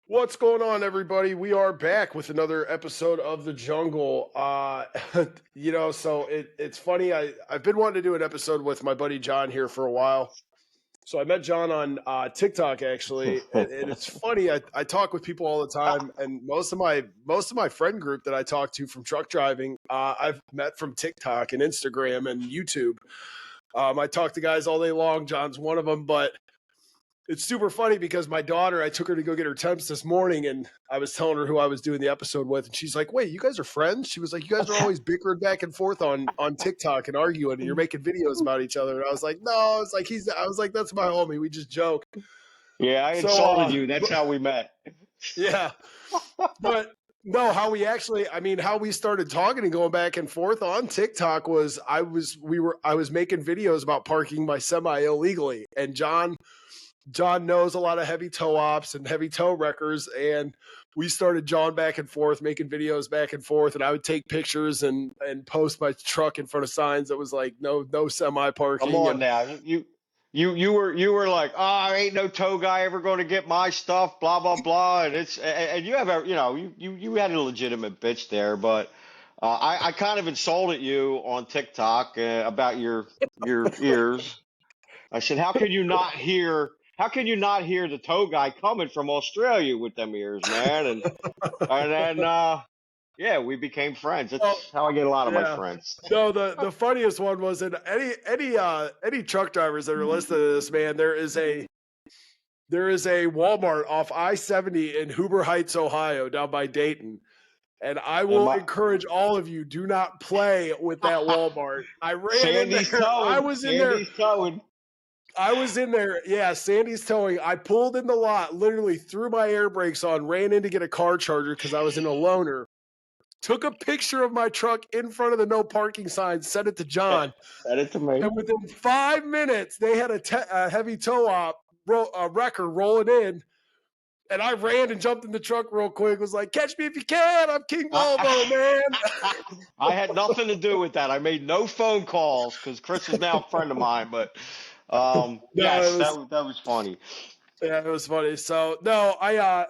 What's going on, everybody? We are back with another episode of The Jungle. It's funny. I've been wanting to do an episode with my buddy John here for a while. So I met John on TikTok actually, and it's funny. I talk with people all the time, and most of my friend group that I talk to from truck driving, I've met from TikTok and Instagram and YouTube. I talk to guys all day long. John's one of them, but it's super funny because my daughter, I took her to go get her temps this morning, and I was telling her who I was doing the episode with, and she's like, "Wait, you guys are friends?" She was like, "You guys are always bickering back and forth on TikTok and arguing, and you're making videos about each other." And I was like, "No," it's like I was like, "That's my homie. We just joke." Yeah, I So, insulted you. That's how we met. yeah, but no, how we started talking and going back and forth on TikTok was I was making videos about parking my semi illegally, and John knows a lot of heavy toe ops and heavy toe wreckers, and we started jawing back and forth, making videos back and forth, and I would take pictures and post my truck in front of signs that was like no semi Come parking. on And now. You were like, oh, ain't no tow guy ever going to get my stuff, blah blah blah. And you have a you had a legitimate bitch there, but I kind of insulted you on TikTok about your ears. I said, how can you not hear? How can you not hear the tow guy coming from Australia with them ears, man? And then yeah, we became friends. oh That's how I get a lot of my yeah, friends. no, the funniest one was in any truck drivers that are listening to this, man. There is a Walmart off I-70 in Huber Heights, Ohio, down by Dayton. And I And will my encourage all of you, do not play with that Walmart. I ran in Sandy's there. I towing. was in there. Sandy's towing. I was in there. Yeah, Sandy's towing. I pulled in the lot, literally threw my air brakes on, ran in to get a car charger because I was in a loaner. Took a picture of my truck in front of the no parking sign, sent it to John. Send it to me. And within 5 minutes, they had a heavy tow op wrecker rolling in. And I ran and jumped in the truck real quick. Was like, "Catch me if you can! I'm King Volvo, man." I had nothing to do with that. I made no phone calls because Chris is now a friend of mine. But No, yes, that was funny. it was funny. So no,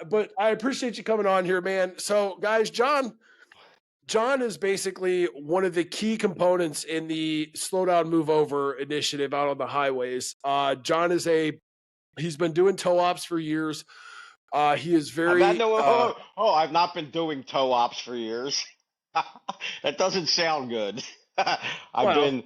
but I appreciate you coming on here, man. So guys, John is basically one of the key components in the slow down, move over initiative out on the highways. John he's been doing tow ops for years. He is I've had very no. I've not been doing tow ops for years. That doesn't sound good. I've well been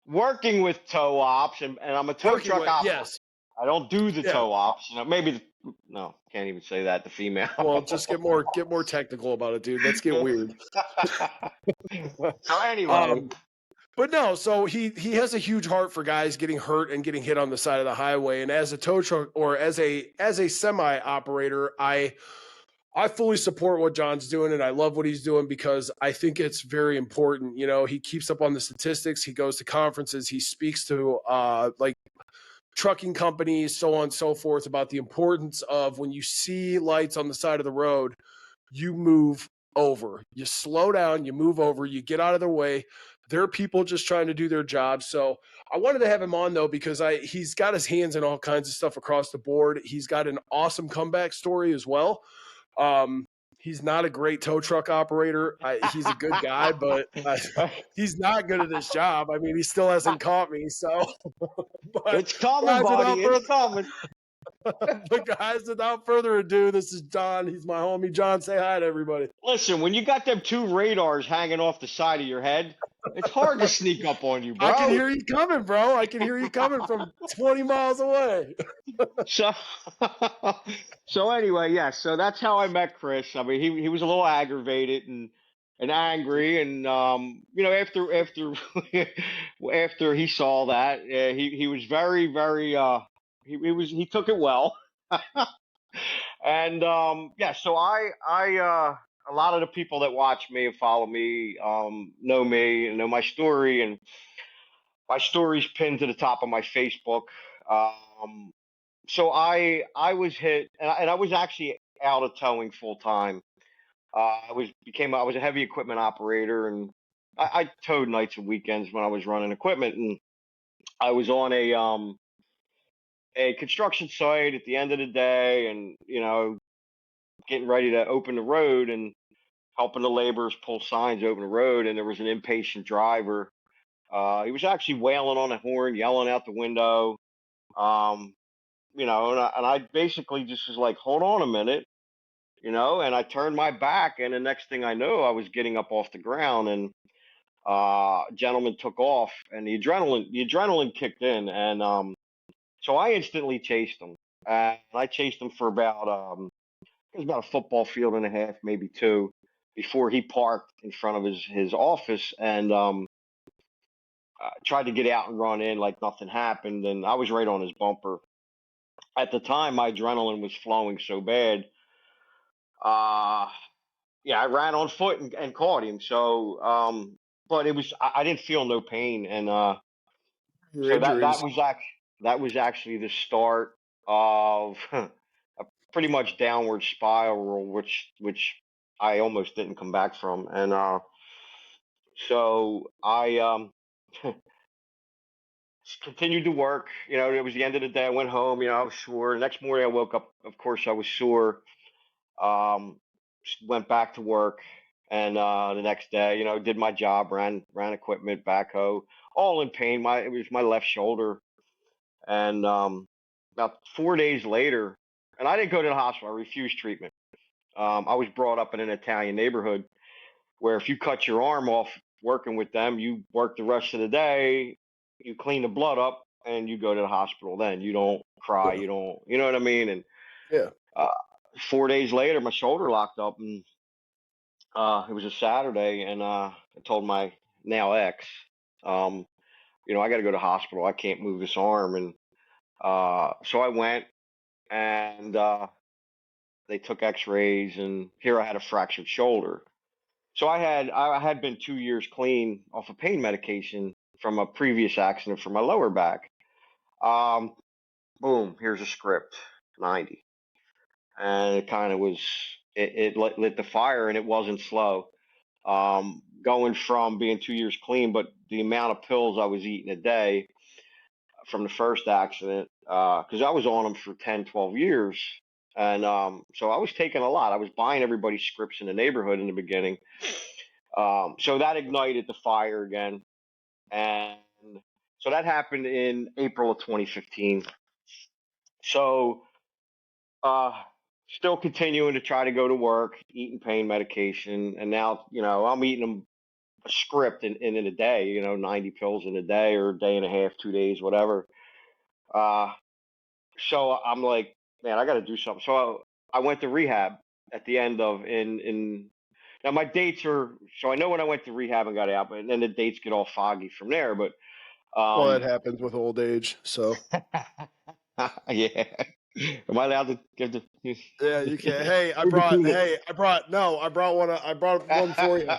working with tow ops, and I'm a tow working truck with, operator. yes, I don't do the yeah. tow ops. Maybe no, can't even say that. The female. Well, just get more technical about it, dude. Let's get weird. So anyway, um, But no, so he has a huge heart for guys getting hurt and getting hit on the side of the highway. And as a tow truck or as a semi operator, I fully support what John's doing and I love what he's doing because I think it's very important. You know, he keeps up on the statistics, he goes to conferences, he speaks to like trucking companies, so on and so forth, about the importance of when you see lights on the side of the road, you move over. You slow down, you move over, you get out of their way. There are people just trying to do their job. So I wanted to have him on though because he's got his hands in all kinds of stuff across the board. He's got an awesome comeback story as well. Um, he's not a great tow truck operator. He's a good guy, but he's not good at his job. I mean, he still hasn't caught me. So, but it's coming, guys, buddy. without It's further coming. but guys, without further ado, this is John. He's my homie. John, say hi to everybody. Listen, when you got them two radars hanging off the side of your head, it's hard to sneak up on you, I can bro. hear you coming, bro. I can hear you coming from 20 miles away. So, so anyway, yeah. So that's how I met Chris. I mean, he was a little aggravated and angry, and after after he saw that, he was very he took it well. And yeah, so I a lot of the people that watch me and follow me know me and know my story, and my story's pinned to the top of my Facebook. Um, so I was hit, and I was actually out of towing full time. I was a heavy equipment operator, and I towed nights and weekends when I was running equipment, and I was on a construction site at the end of the day, and getting ready to open the road and helping the laborers pull signs to open the road, and there was an impatient driver. He was actually wailing on the horn, yelling out the window. Um, and I basically just was like, hold on a minute, and I turned my back, and the next thing I know, I was getting up off the ground, and gentleman took off, and the adrenaline kicked in, and so I instantly chased him. And I chased him for it was about a football field and a half, maybe two, before he parked in front of his office, and tried to get out and run in like nothing happened, and I was right on his bumper. At the time, my adrenaline was flowing so bad. Uh, yeah, I ran on foot and caught him. So, but I didn't feel no pain, and Your so injuries. that was actually the start of a pretty much downward spiral, which I almost didn't come back from, and so I continued to work. It was the end of the day. I went home. I was sore. The next morning, I woke up. Of course, I was sore. Um, Went back to work, and the next day, did my job, ran equipment, backhoe, all in pain. It was my left shoulder, and about 4 days later, and I didn't go to the hospital. I refused treatment. I was brought up in an Italian neighborhood where if you cut your arm off working with them, you work the rest of the day, you clean the blood up, and you go to the hospital. Then you don't cry, Yeah. you don't, you know what I mean? And Yeah. uh, 4 days later, my shoulder locked up, and it was a Saturday, and I told my now ex, um, I got to go to the hospital. I can't move this arm, and so I went, and they took X-rays, and here I had a fractured shoulder. So I had been 2 years clean off of pain medication from a previous accident for my lower back. Um, Boom, here's a script, 90, and it kind of was it lit the fire, and it wasn't slow. Going from being 2 years clean, but the amount of pills I was eating a day from the first accident, because I was on them for 10, 12 years. And so I was taking a lot. I was buying everybody's scripts in the neighborhood in the beginning. So that ignited the fire again. And so that happened in April of 2015. So uh, still continuing to try to go to work, eating pain medication. And now, I'm eating them a script in a day, 90 pills in a day or a day and a half, 2 days, whatever. Uh, so I'm like, man, I got to do something. So I went to rehab at the end of in now my dates are so I know when I went to rehab and got out, but then the dates get all foggy from there. But Well, that um, happens with old age. So yeah, am I allowed to give the yeah, you can. Hey, I in brought. between the Hey, I brought. No, I brought one. I brought one for you.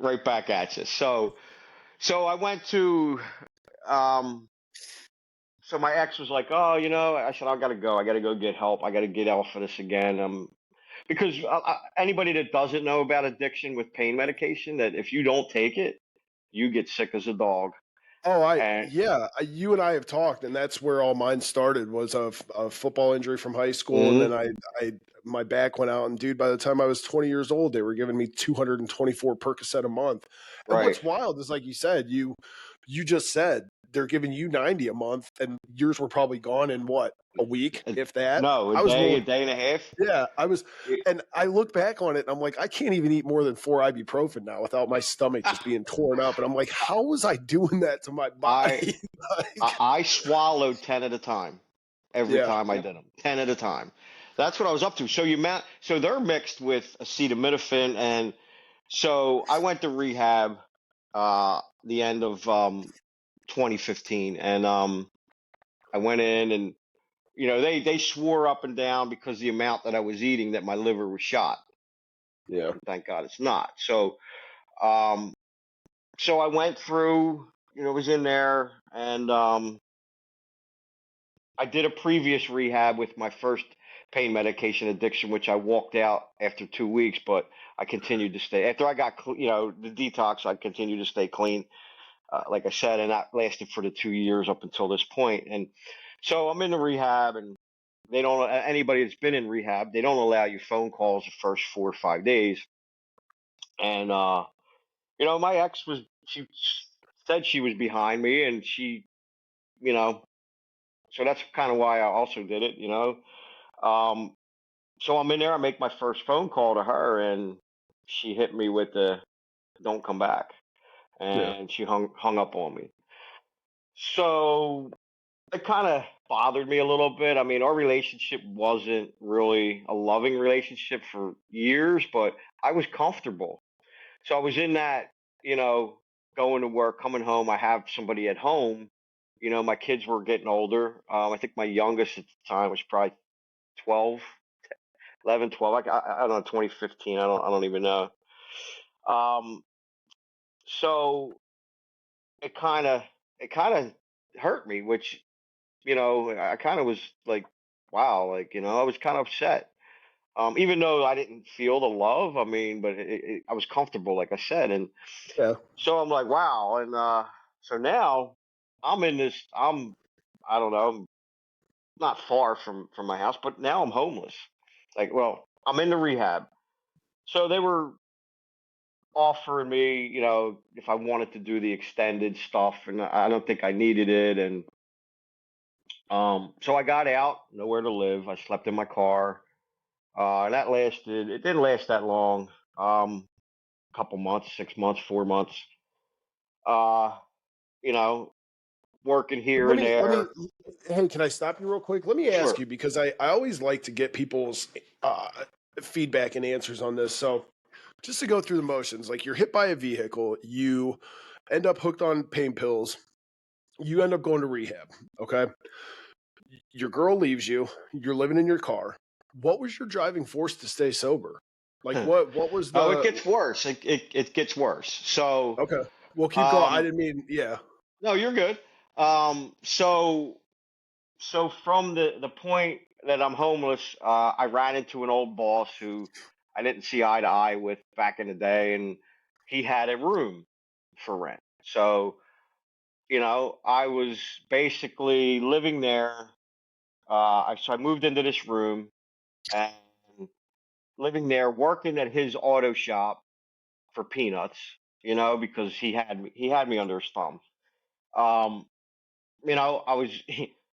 right back at you? So I went to um so my ex was like, "Oh, I said, I got to go. I got to go get help. I got to get off of this again." Because anybody that doesn't know about addiction with pain medication, that if you don't take it, you get sick as a dog. Oh, And yeah, you and I have talked, and that's where all mine started was a football injury from high school, and then Mhm. I my back went out, and dude, by the time I was 20 years old, they were giving me 224 Percocet a month. And Right. what's wild is, like you said, you just said they're giving you 90 a month, and yours were probably gone in what, a week, Uh, if that. No, I was a rolling. day and a half. Yeah, I was, It- and I look back on it and I'm like, I can't even eat more than 4 ibuprofen now without my stomach just being torn up. And I'm like, how was I doing that to my I body? I, Like, I swallowed 10 at a time every yeah, time I did them. 10 at a time. That's what I was up to. So they're mixed with acetaminophen, and so I went to rehab the end of 2015, and I went in, and they swore up and down because the amount that I was eating that my liver was shot. yeah, And thank God it's not. Um, so I went through, was in there, and I did a previous rehab with my first pain medication addiction, which I walked out after 2 weeks, but I continued to stay. After I got, the detox, I continued to stay clean, like I said, and that lasted for the 2 years up until this point. And so I'm in the rehab, and they don't, anybody that's been in rehab, they don't allow you phone calls the first 4 or 5 days. And, my ex she said she was behind me, and you know, so that's kind of why I also did it. Um, so I'm in there, I make my first phone call to her, and she hit me with the "don't come back," Yeah. and she hung up on me. So it kind of bothered me a little bit. I mean, our relationship wasn't really a loving relationship for years, but I was comfortable. So I was in that, you know, going to work, coming home. I have somebody at home. My kids were getting older. I think my youngest at the time was probably 12, 11, 12. I don't know, 2015. I don't even know. Um, so it kind of, it kind of hurt me, which, I kind of was like, wow, like, I was kind of upset. Even though I didn't feel the love, I mean, but I was comfortable, like I said. And Yeah. so I'm like, wow. And so now I'm in this, I don't know, I'm not far from my house, but now I'm homeless. Like, well, I'm in the rehab. So they were offering me, if I wanted to do the extended stuff, and I don't think I needed it. And so I got out, nowhere to live. I slept in my car. That lasted, it didn't last that long. Couple months, 6 months, 4 months. Uh, you know, working here and Let me, there. hey, can I stop you real quick? Let me ask Sure. you, because I always like to get people's uh, feedback and answers on this. So, just to go through the motions, like you're hit by a vehicle, you end up hooked on pain pills, you end up going to rehab. Okay. Your girl leaves you, you're living in your car. What was your driving force to stay sober? Like what was Oh, it the gets worse. It gets worse. So, okay. Well, keep going. I um, didn't mean yeah. no, you're good. So from the point that I'm homeless, I ran into an old boss who I didn't see eye to eye with back in the day, and he had a room for rent. So, I was basically living there. So I moved into this room and living there, working at his auto shop for peanuts, because he had me under his thumb. Um, I was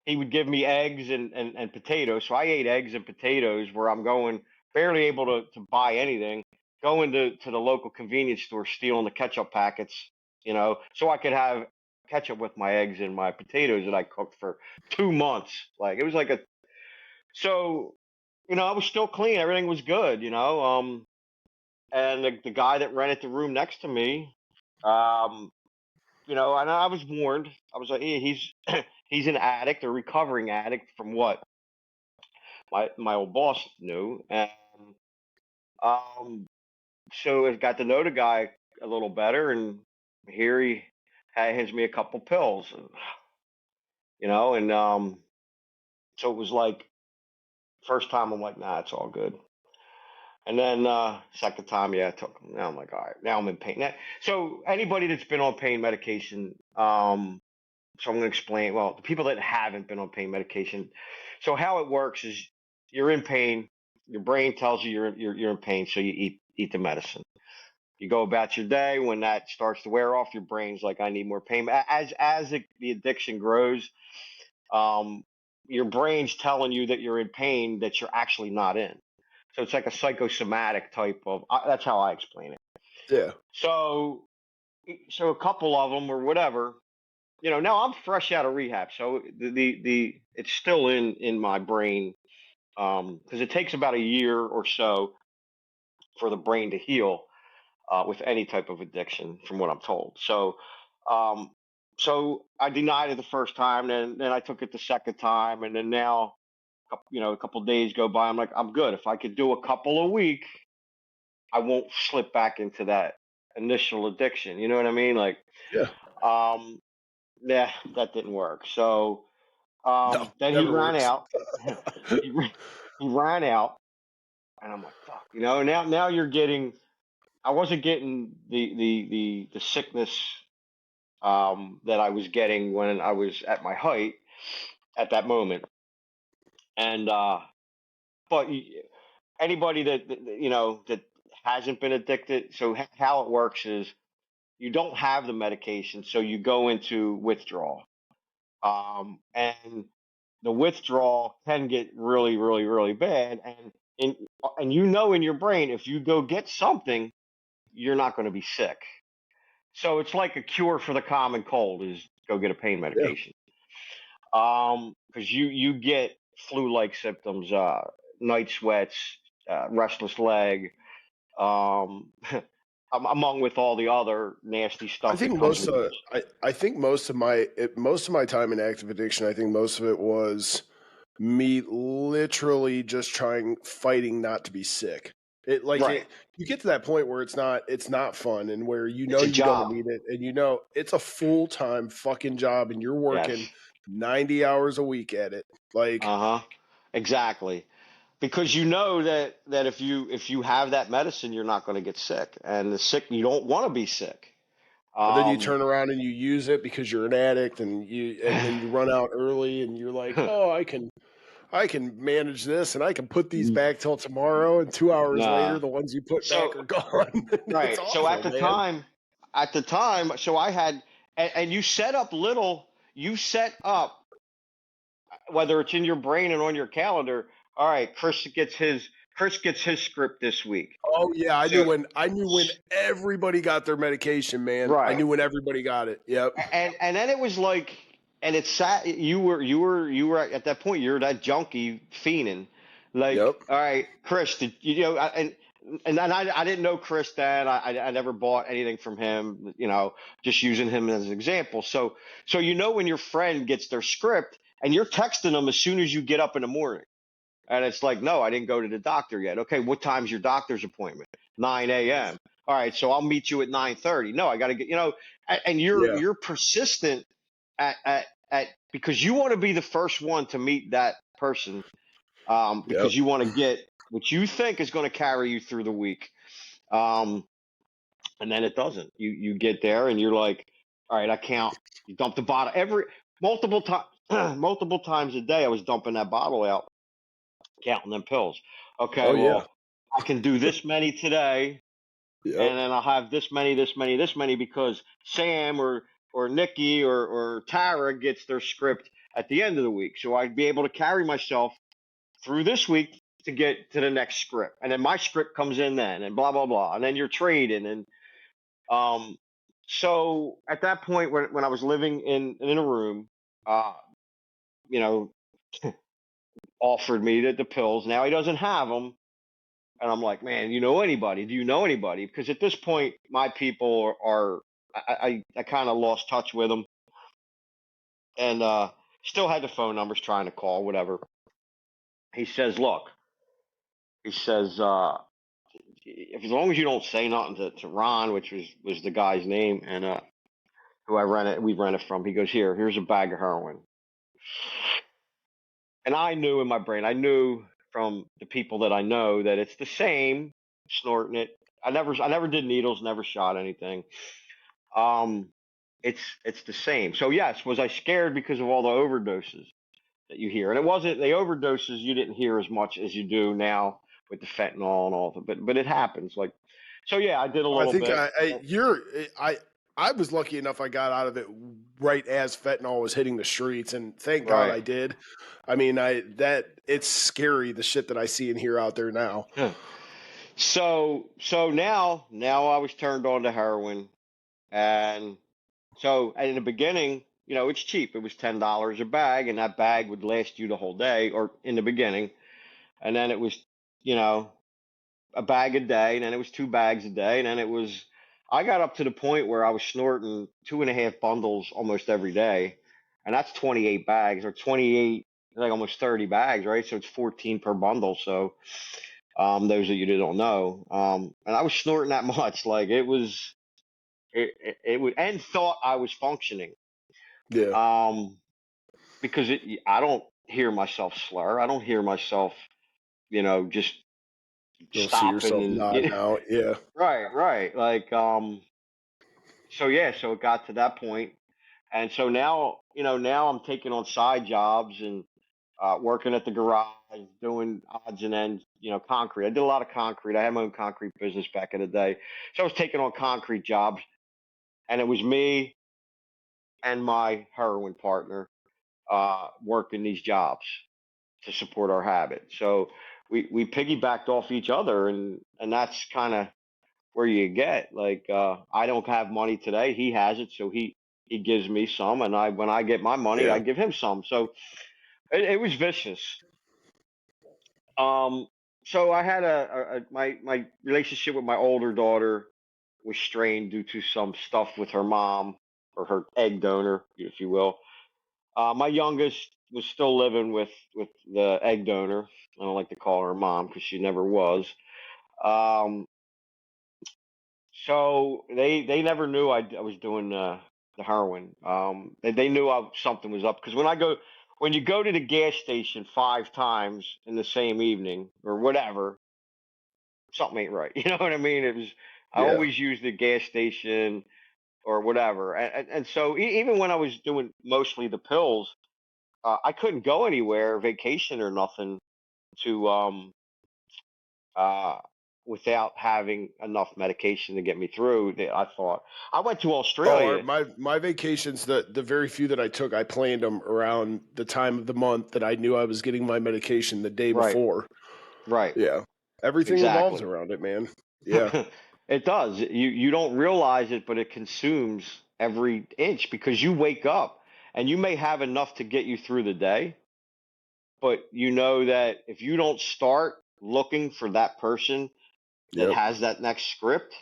he would give me eggs and potatoes. So I ate eggs and potatoes where I'm going barely able to buy anything, going to the local convenience store, stealing the ketchup packets, so I could have ketchup with my eggs and my potatoes that I cooked for 2 months. Like it was like a so I was still clean, everything was good, and the guy that rented the room next to me, um, and I was warned. I was like, "Hey, he's an addict, a recovering addict from what my old boss knew." And um, so I got to know the guy a little better, and here he hands me a couple pills, and so it was like first time I'm like, "Nah, it's all good." And then second time, yeah, I took them. Now I'm like, all right, now I'm in pain. So anybody that's been on pain medication, so I'm going to explain. Well, the people that haven't been on pain medication. So how it works is you're in pain. Your brain tells you you're in pain, so you eat the medicine. You go about your day. When that starts to wear off, your brain's like, I need more pain. The addiction grows, um, your brain's telling you that you're in pain that you're actually not in. So it's like a psychosomatic type of. That's how I explain it. Yeah. So a couple of them or whatever. Now I'm fresh out of rehab, so the it's still in my brain, because it takes about a year or so for the brain to heal with any type of addiction, from what I'm told. Um, so I denied it the first time, then I took it the second time, and then now, a couple of days go by. I'm like, I'm good. If I could do a couple a week, I won't slip back into that initial addiction. You know what I mean? Like, Yeah. um, yeah, that didn't work. So No, then he never ran works. out. He ran out, and I'm like, fuck. Now you're getting. I wasn't getting the sickness that I was getting when I was at my height at that moment. And but anybody that hasn't been addicted, so how it works is you don't have the medication, so you go into withdrawal. And the withdrawal can get really, really, really bad. And in your brain, if you go get something, you're not going to be sick. So it's like a cure for the common cold is go get a pain Yeah. medication. Because you get flu-like symptoms, night sweats, restless leg, um, among with all the other nasty I stuff that think comes most with it. I think most of my time in active addiction, I think most of it was me literally just fighting not to be sick. Right. You get to that point where it's not fun, and where It's a you don't job. need it, and it's a full-time fucking job, and you're Yes. working 90 hours a week at it. Like, Uh-huh. Exactly. Because you know that if you have that medicine, you're not going to get sick, and the sick you don't want to be sick. and then you Um, turn around and you use it because you're an addict, and then you run out early, and you're like, oh, I can manage this, and I can put these back till tomorrow, and 2 hours later, nah. the ones you put back So are gone. It's right. So awful, man. so I had, and you set up little. You set up whether it's in your brain and on your calendar. All right, Chris gets his script this week. Oh yeah, So I knew when everybody got their medication, man. I right. knew when everybody got it. Yep. And then it was like, and it's sad. You were at that point. You're that junkie fiending. Like, Yep. all right, Chris, did you know? And I didn't know Chris then. I never bought anything from him. Just using him as an example. So when your friend gets their script and you're texting them as soon as you get up in the morning. And it's like, no, I didn't go to the doctor yet. Okay, what time's your doctor's appointment? 9 a.m. All right, so I'll meet you at 9:30. No, I got to get, and Yeah. you're persistent at because you want to be the first one to meet that person, Yep. because you want to get what you think is going to carry you through the week. Um, and then it doesn't. You get there and you're like, all right, I count. You dump the bottle multiple times, multiple times a day. I was dumping that bottle out, counting them pills. Okay, Oh yeah. well, I can do this many today, Yep. and then I'll have this many, this many, this many because Sam or Nikki or Tara gets their script at the end of the week. So I'd be able to carry myself through this week to get to the next script. And then my script comes in then and blah blah blah. And then you're trading and um so at that point when I was living in a room, uh, you know, offered me the pills. Now he doesn't have them. And I'm like, man, you know anybody? Do you know anybody? Because at this point, my people are I kind of lost touch with them, and still had the phone numbers trying to call, whatever. He says, look, he says, if as long as you don't say nothing to Ron, which was the guy's name, and who we rented from, he goes, here's a bag of heroin. And I knew in my brain, I knew from the people that I know that it's the same, snorting it. I never did needles, never shot anything. Um, it's the same. So yes, was I scared because of all the overdoses that you hear? And it wasn't the overdoses you didn't hear as much as you do now with the fentanyl and all of it, but it happens. Like, so yeah, I did a I little think bit. I was lucky enough I got out of it right as fentanyl was hitting the streets, and thank God Right. I did. I mean, it's scary the shit that I see and hear out there now. So now I was turned on to heroin, and so in the beginning, it's cheap. It was $10 a bag, and that bag would last you the whole day, or in the beginning, and then it was, you know, a bag a day, and then it was two bags a day, and then it was. I got up to the point where I was snorting 2.5 bundles almost every day, and that's 28 bags or 28, like almost 30 bags, right? So it's 14 per bundle. So those of you that don't know, and I was snorting that much, like it would, and thought I was functioning, Yeah. um, because I don't hear myself slur, I don't hear myself, just You don't see stopping yourself and nodding out. Yeah. right, like so yeah, so it got to that point, and so now I'm taking on side jobs and working at the garage, doing odds and ends, concrete. I did a lot of concrete. I had my own concrete business back in the day. So I was taking on concrete jobs, and it was me and my heroin partner working these jobs to support our habit. So we piggybacked off each other, and that's kind of where you get like I don't have money today. He has it, so he gives me some, and when I get my money, Yeah. I give him some. So it was vicious. Um, so I had my relationship with my older daughter was strained due to some stuff with her mom or her egg donor, if you will. My youngest was still living with the egg donor. I don't like to call her mom because she never was. Um, so they never knew I was doing the heroin. They knew something was up because when you go to the gas station 5 times in the same evening or whatever, something ain't right. You know what I mean? I Yeah. always use the gas station or whatever, and so even when I was doing mostly the pills, I couldn't go anywhere, vacation or nothing, to uh, without having enough medication to get me through. I thought I went to Oh, Australia. my vacations, the very few that I took, I planned them around the time of the month that I knew I was getting my medication the day Right, before. right, Yeah. Everything revolves exactly. around it, man. Yeah. It does. You don't realize it, but it consumes every inch because you wake up and you may have enough to get you through the day, but you know that if you don't start looking for that person that Yep. has that next script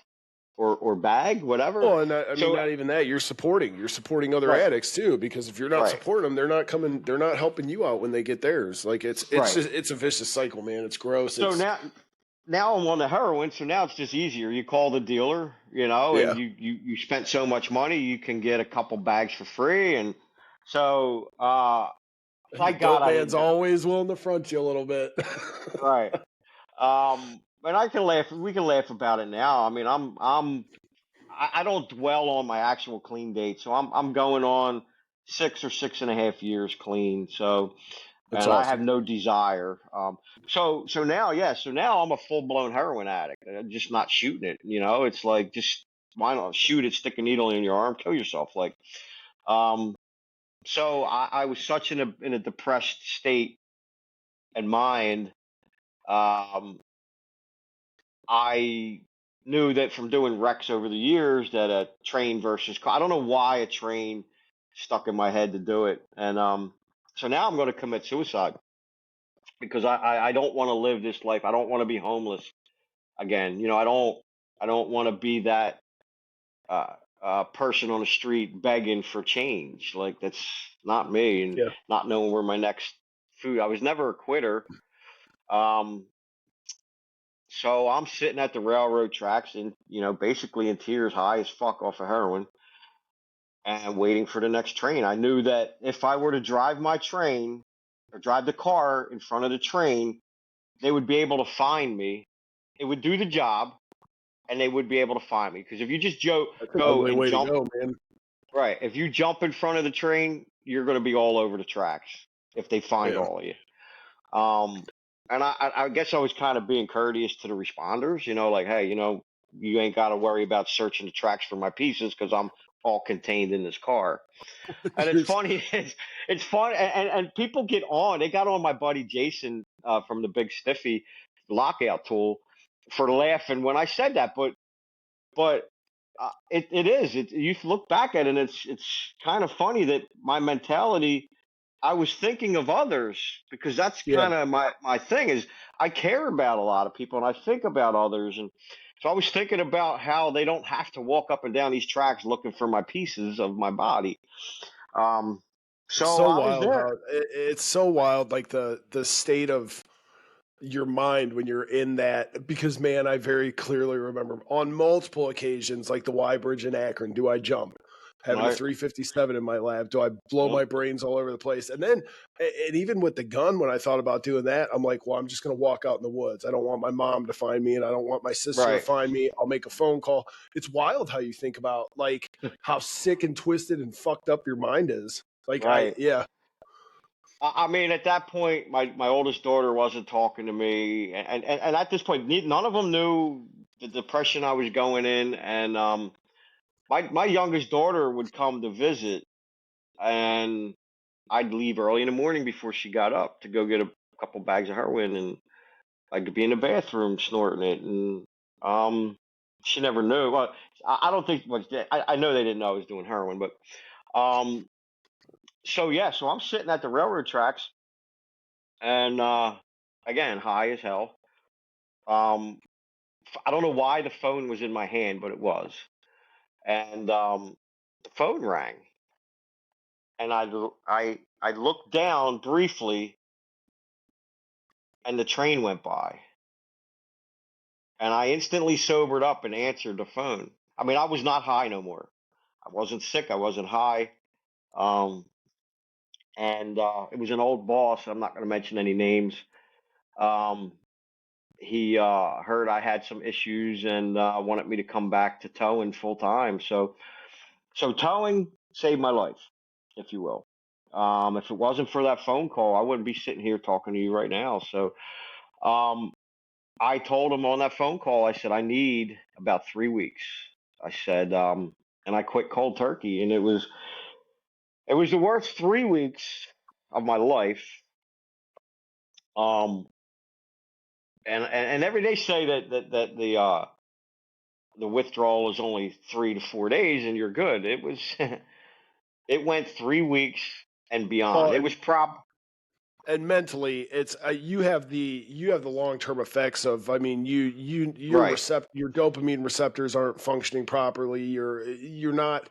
or bag, whatever. Well, and I mean, So not even that. You're supporting other right, addicts too, because if you're not right, supporting them, they're not helping you out when they get theirs. Like it's right. just, it's a vicious cycle, man. It's gross. So now I'm on the heroin, so now it's just easier. You call the dealer, and Yeah. you spent so much money, you can get a couple bags for free, and so And the thank God dope I man's didn't go. always willing to front you a little bit. Right. And I can laugh. We can laugh about it now. I mean, I don't dwell on my actual clean date, so I'm going on 6 or 6.5 years clean. So, That's and I have awesome. no desire. So now, yeah, so now I'm a full blown heroin addict. I'm just not shooting it. It's like just why not shoot it, stick a needle in your arm, kill yourself. Like, um, so I was such in a depressed state and mind. Um, I knew that from doing wrecks over the years that a train versus car. I don't know why a train stuck in my head to do it, and so now I'm going to commit suicide because I don't want to live this life. I don't want to be homeless again. I don't want to be that uh, person on the street begging for change. Like that's not me, and Yeah. not knowing where my next food. I was never a quitter. Um, so I'm sitting at the railroad tracks and basically in tears, high as fuck off of heroin, and waiting for the next train. I knew that if I were to drive my train or drive the car in front of the train, they would be able to find me. It would do the job, and they would be able to find me. Because if you just That's an go ugly and way to jump, go, man. right, if you jump in front of the train, you're going to be all over the tracks if they find Yeah. all of you. Um, and I guess I was kind of being courteous to the responders, like, hey, you ain't got to worry about searching the tracks for my pieces because I'm all contained in this car. And it's You're funny, it's fun, and people get on. They got on my buddy Jason from the Big Stiffy lockout tool for laughing when I said that, but it is. You look back at it, and it's kind of funny that my mentality. I was thinking of others because that's yeah. kind of my thing is I care about a lot of people and I think about others, and so I was thinking about how they don't have to walk up and down these tracks looking for my pieces of my body. Um, so So I was wild there. how it's so wild, like the state of your mind when you're in that, because man, I very clearly remember on multiple occasions, like the Y Bridge in Akron, do I jump? Having a Right. 357 in my lab, do I blow Yep. my brains all over the place? And then, and even with the gun, when I thought about doing that, I'm like, well, I'm just going to walk out in the woods. I don't want my mom to find me, and I don't want my sister to Right. find me. I'll make a phone call. It's wild how you think about like how sick and twisted and fucked up your mind is. Like Right. yeah, I mean, at that point, my oldest daughter wasn't talking to me, and at this point, none of them knew the depression I was going in. And my youngest daughter would come to visit, and I'd leave early in the morning before she got up to go get a couple bags of heroin, and I'd be in the bathroom snorting it, and she never knew. Well, I don't think much. I know they didn't know I was doing heroin, but um, so yeah, so I'm sitting at the railroad tracks, and again, high as hell. Um, I don't know why the phone was in my hand, but it was, and the phone rang, and I looked down briefly, and the train went by, and I instantly sobered up and answered the phone. I mean, I was not high no more. I wasn't sick. I wasn't high. Um, and it was an old boss. I'm not going to mention any names. Um, he heard I had some issues and wanted me to come back to towing full time. So towing saved my life, if you will. If it wasn't for that phone call, I wouldn't be sitting here talking to you right now. So um, I told him on that phone call, I said, I need about 3 weeks. I said, and I quit cold turkey, and it was the worst 3 weeks of my life. Um, and every day say that the withdrawal is only 3 to 4 days and you're good. It was it went 3 weeks and beyond. Well, It was prob and mentally, it's you have the long term effects of. I mean, right. your dopamine receptors aren't functioning properly. You're not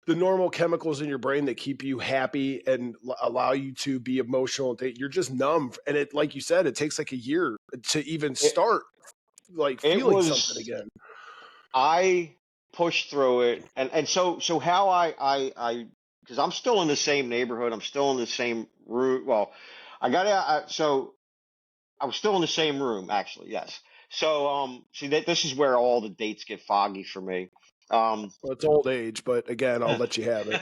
the normal chemicals in your brain that keep you happy and allow you to be emotional. You're just numb, and it, like you said, it takes like a year to even It start like it feeling something was again. I pushed through it, and so how I because I'm still in the same neighborhood. I'm still in the same route. Well, I got out. So I was still in the same room, actually. Yes. So, see that this is where all the dates get foggy for me. Um, Well, it's old age, but again, I'll let you have it.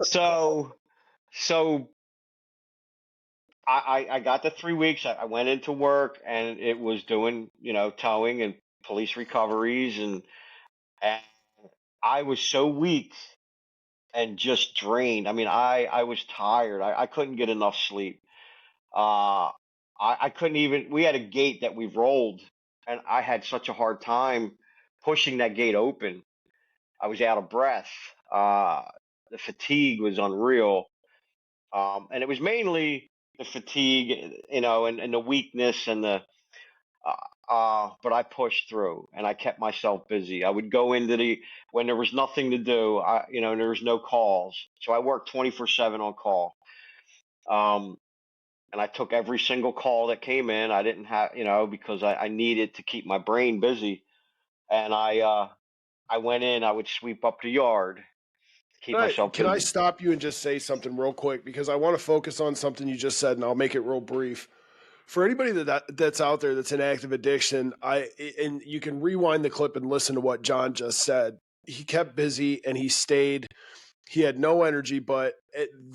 so, so I got the 3 weeks. I went into work, and it was doing, towing and police recoveries, and I was so weak and just drained. I mean, I was tired. I couldn't get enough sleep. Uh, I couldn't even. We had a gate that we rolled, and I had such a hard time pushing that gate open. I was out of breath. The fatigue was unreal, and it was mainly the fatigue, and the weakness and the. But I pushed through, and I kept myself busy. I would go into the when there was nothing to do. And there was no calls, so I worked 24/7 on call. Um, and I took every single call that came in. I didn't have, because I needed to keep my brain busy. And I went in. I would sweep up the yard to keep myself Can I busy. stop you and just say something real quick because I want to focus on something you just said, and I'll make it real brief. For anybody that's out there that's in active addiction, and you can rewind the clip and listen to what John just said. He kept busy and he stayed. He had no energy, but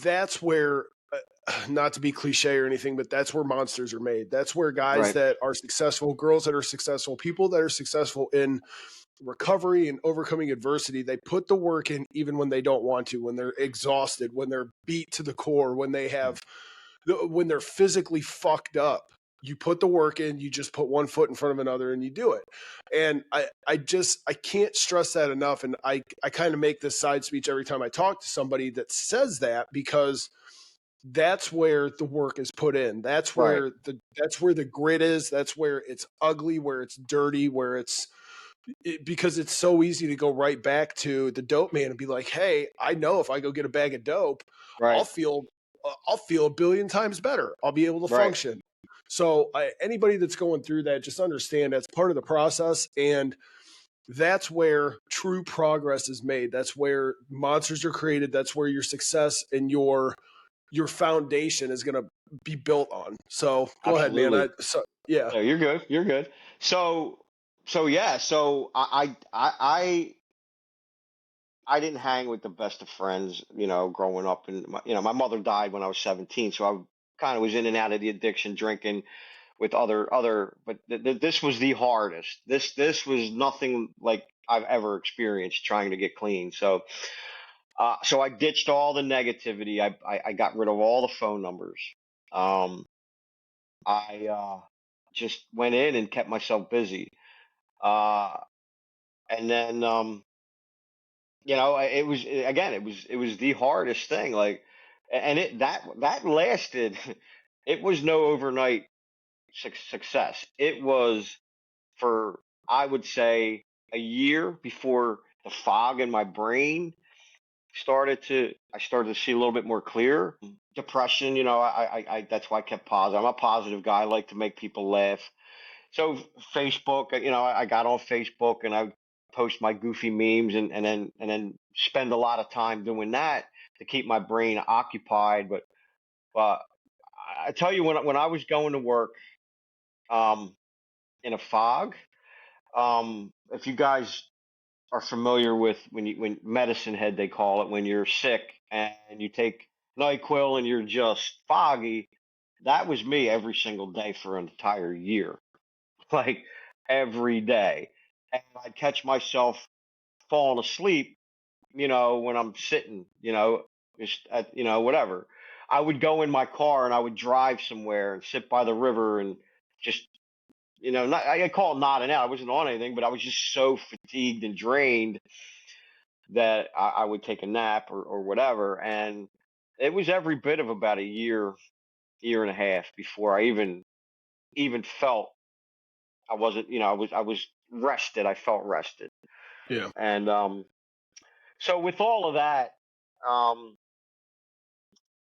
that's where, not to be cliche or anything, but that's where monsters are made. That's where guys Right, that are successful, girls that are successful, people that are successful in recovery and overcoming adversity, they put the work in even when they don't want to, when they're exhausted, when they're beat to the core, when they're physically fucked up. You put the work in, you just put one foot in front of another and you do it. And I can't stress that enough. And I kind of make this side speech every time I talk to somebody that says that, because that's where the work is put in. right, That's where the grit is. That's where it's ugly, where it's dirty, because it's so easy to go right back to the dope man and be like, hey, I know if I go get a bag of dope, I'll right, feel I'll feel a billion times better. I'll be able to right. function. So anybody that's going through that, just understand that's part of the process, and that's where true progress is made. That's where monsters are created. That's where your success and your foundation is going to be built on. So go ahead, man. Absolutely. Yeah. No, you're good. You're good. So, yeah. So I didn't hang with the best of friends, growing up, and my mother died when I was 17, so I kind of was in and out of the addiction, drinking with other. But this was the hardest. This was nothing like I've ever experienced trying to get clean. So I ditched all the negativity. I got rid of all the phone numbers. Um, I just went in and kept myself busy. Uh, and then it was the hardest thing. Like, and that lasted. It was no overnight success. It was for, I would say, a year before the fog in my brain I started to see a little bit more clear. Depression, that's why I kept positive. I'm a positive guy. I like to make people laugh. So Facebook, I got on Facebook and I post my goofy memes, and then spend a lot of time doing that to keep my brain occupied. But I tell you, when I was going to work, um, in a fog, if you guys are familiar with when medicine head, they call it, when you're sick and you take NyQuil and you're just foggy. That was me every single day for an entire year, like every day. And I'd catch myself falling asleep, when I'm sitting, just at, whatever. I would go in my car and I would drive somewhere and sit by the river and just, not, I call it nodding out. I wasn't on anything, but I was just so fatigued and drained that I would take a nap or whatever. And it was every bit of about a year and a half before I even felt I wasn't, I was rested. I felt rested. Yeah. And so with all of that, um,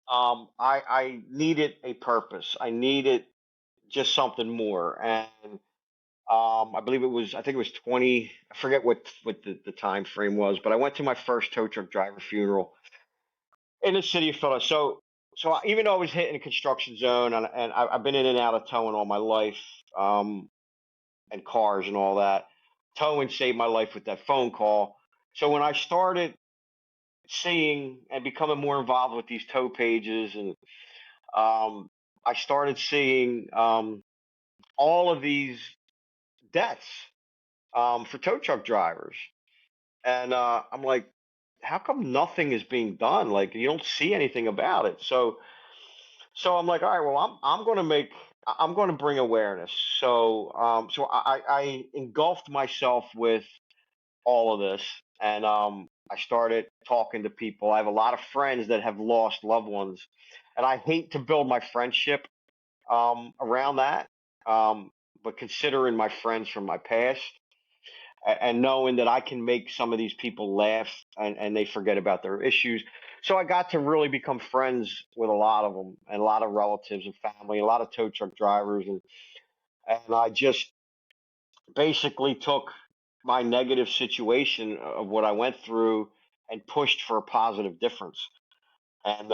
I needed a purpose. I needed just something more. And I think it was 20. I forget what the time frame was, but I went to my first tow truck driver funeral in the city of Philadelphia. Even though I was hitting a construction zone, and I've been in and out of towing all my life, um, and cars and all that, towing saved my life with that phone call. So when I started seeing and becoming more involved with these tow pages, and um, I started seeing all of these deaths, for tow truck drivers, and I'm like, how come nothing is being done? Like, you don't see anything about it. So I'm like, all right, well, I'm going to bring awareness. So I engulfed myself with all of this, and I started talking to people. I have a lot of friends that have lost loved ones, and I hate to build my friendship around that. Um, but considering my friends from my past, and knowing that I can make some of these people laugh, and they forget about their issues. So I got to really become friends with a lot of them, and a lot of relatives and family, a lot of tow truck drivers, and I just basically took my negative situation of what I went through and pushed for a positive difference. And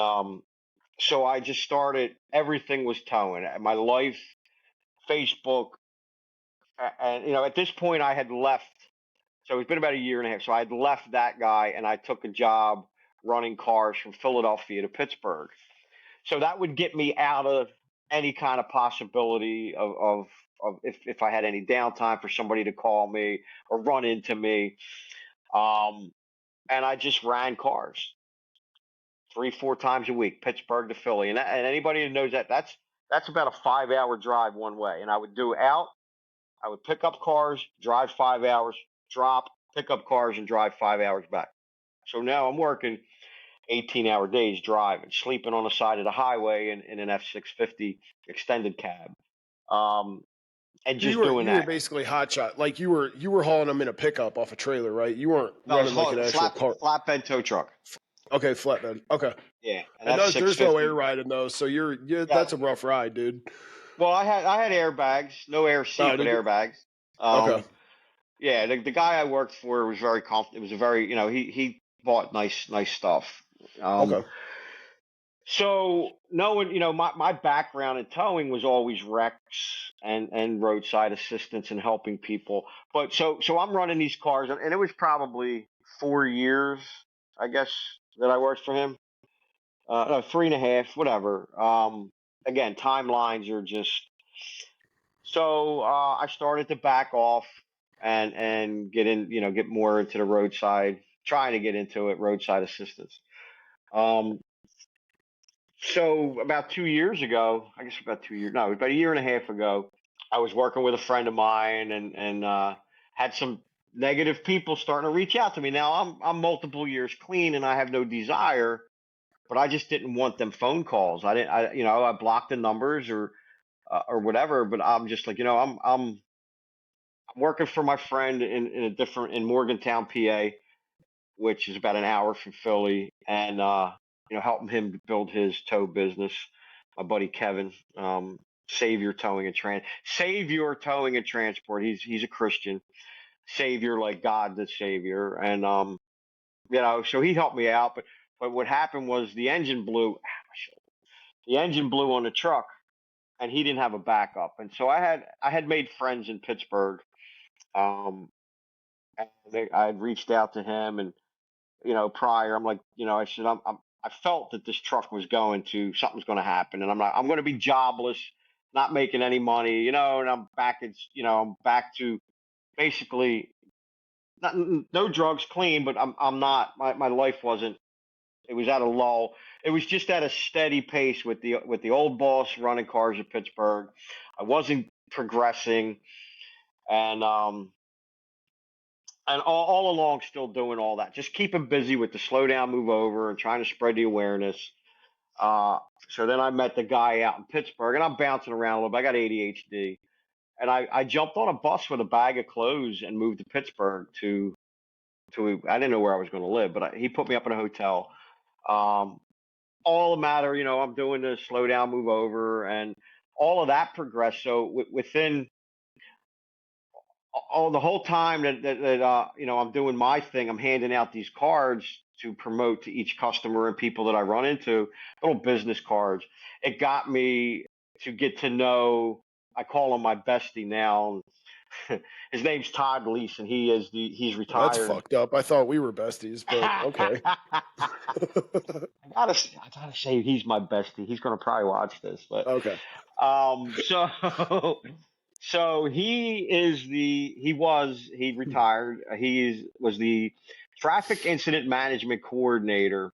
so I just started. Everything was towing. My life, Facebook, and at this point I had left. So it's been about a year and a half. So I'd left that guy and I took a job running cars from Philadelphia to Pittsburgh. So that would get me out of any kind of possibility of if I had any downtime for somebody to call me or run into me. Um, and I just ran cars 3, 4 times a week, Pittsburgh to Philly. And anybody who knows that's about a 5 hour drive one way. And I would pick up cars, drive 5 hours, drop, pick up cars, and drive 5 hours back. So now I'm working 18-hour days driving, sleeping on the side of the highway in an F-650 extended cab, um, and You just were doing you were that. basically hot shot. Like you were hauling them in a pickup off a trailer, right? You weren't No, it's running like an actual car. flatbed tow truck. Okay, flatbed. Okay. Yeah, an And there's no air F-650. ride in those, so Yeah. that's a rough ride, dude. Well, I had airbags, no air Oh, seat, but did you? airbags. Okay. Yeah, the guy I worked for was very comfortable. It was a very, he bought nice stuff. Um, Okay. so knowing, my background in towing was always wrecks and roadside assistance and helping people. But so I'm running these cars, and it was probably 4 years, I guess, that I worked for him. No, 3.5, whatever. Again, timelines are just so. I started to back off and get in, get more into the roadside, trying to get into it, roadside assistance. Um, so about 2 years ago, I guess about 2 years, no, about a year and a half ago, I was working with a friend of mine and had some negative people starting to reach out to me. Now I'm multiple years clean and I have no desire, but I just didn't want them phone calls. I didn't, I blocked the numbers or whatever. But I'm just like, I'm working for my friend in Morgantown, PA, which is about an hour from Philly, and helping him build his tow business. My buddy Kevin, Savior Savior Towing and Transport. He's a Christian. Savior, like God the Savior, and so he helped me out. But what happened was the engine blew. The engine blew on the truck, and he didn't have a backup. And so I had made friends in Pittsburgh. And I had reached out to him, and prior, I'm like, I said, I felt that this truck was something's going to happen, and I'm going to be jobless, not making any money, and I'm back. I'm back to basically not, no drugs, clean, but I'm not. My life wasn't. It was at a lull. It was just at a steady pace with the old boss running cars at Pittsburgh. I wasn't progressing, and all along still doing all that, just keeping busy with the slow down, move over, and trying to spread the awareness. So then I met the guy out in Pittsburgh, and I'm bouncing around a little bit. I got ADHD, and I jumped on a bus with a bag of clothes and moved to Pittsburgh to I didn't know where I was going to live, but he put me up in a hotel. All the matter, I'm doing the slow down, move over, and all of that progressed. So within the whole time that I'm doing my thing, I'm handing out these cards to promote to each customer and people that I run into, little business cards. It got me to get to know. I call him my bestie now. His name's Todd Lease, and he's That's retired. fucked up. I thought we were besties, but okay. I gotta say he's my bestie. He's gonna probably watch this, but Okay. so so he retired. Was the traffic incident management coordinator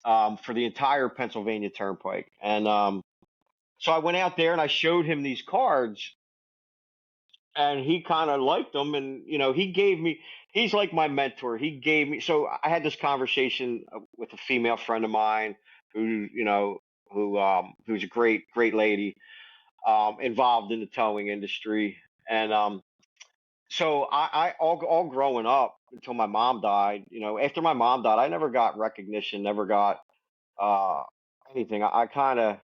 for the entire Pennsylvania Turnpike, and so I went out there and I showed him these cards, and he kind of liked them, and he's like my mentor. He gave me, so I had this conversation with a female friend of mine who's a great lady, involved in the towing industry. And so I all growing up until my mom died, after my mom died, I never got recognition, never got uh anything. I kind of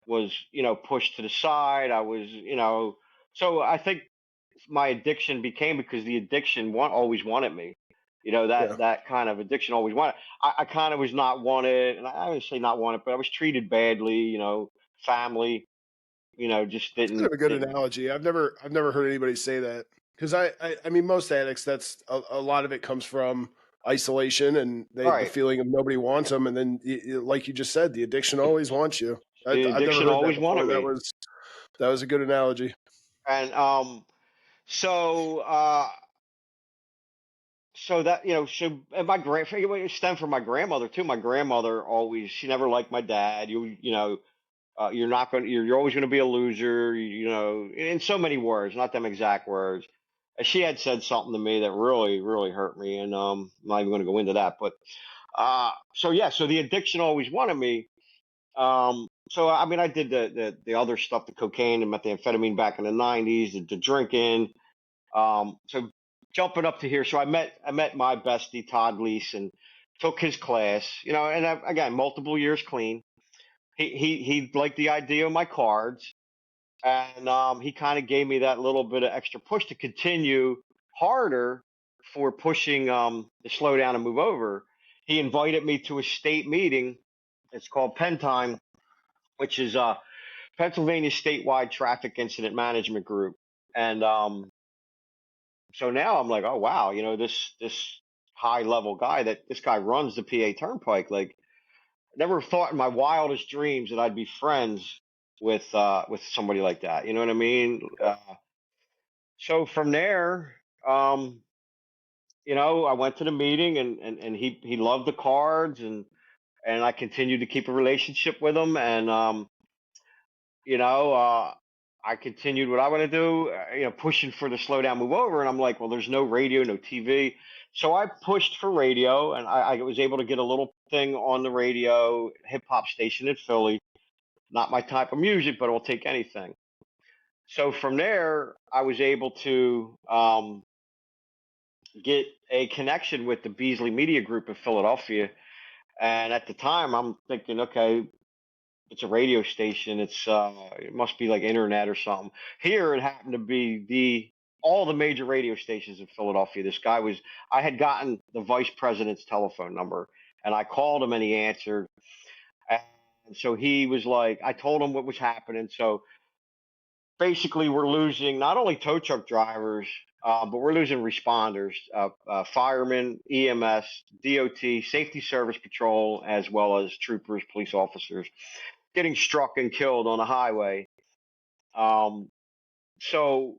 was, pushed to the side. I was, so I think my addiction became because the addiction always wanted me. Yeah. That kind of addiction always wanted. I kind of was not wanted, and I would say not wanted, but I was treated badly. Family, just It's kind of a good didn't. analogy. I've never heard anybody say that, because I mean, most addicts, that's a lot of it comes from isolation and the Right. feeling of nobody wants them, and then like you just said, the addiction always wants you. The I've never addiction heard that always wanted before. That me, was a good analogy. and so so that and my it stemmed from my grandmother too. My grandmother she never liked my dad. You're not going. You're always going to be a loser. In so many words, not them exact words. She had said something to me that really, really hurt me, and I'm not even going to go into that. But so yeah, so the addiction always wanted me. So I mean, I did the other stuff, the cocaine and methamphetamine back in the '90s, the drinking. So jumping up to here, so I met my bestie Todd Lease and took his class. And again, multiple years clean. He liked the idea of my cards, and he kind of gave me that little bit of extra push to continue harder for pushing the slow down and move over. He invited me to a state meeting. It's called Penn Time, which is Pennsylvania statewide traffic incident management group. And so now I'm like, oh wow, this high level guy that this guy runs the PA Turnpike. Like, never thought in my wildest dreams that I'd be friends with somebody like that. You know what I mean? So from there, um, I went to the meeting, and he loved the cards, and I continued to keep a relationship with him, and you know, uh, I continued what I want to do, pushing for the slow down, move over. And I'm like, well, there's no radio, no TV. So I pushed for radio, and I was able to get a little thing on the radio, hip hop station in Philly. Not my type of music, but I'll take anything. So from there, I was able to get a connection with the Beasley Media Group in Philadelphia. And at the time, I'm thinking, okay, it's a radio station. It must be like internet or something. Here it happened to be all the major radio stations in Philadelphia. I had gotten the vice president's telephone number, and I called him and he answered. And so he was like, I told him what was happening. So basically we're losing not only tow truck drivers, but we're losing responders, firemen, EMS, DOT, Safety Service Patrol, as well as troopers, police officers getting struck and killed on the highway. So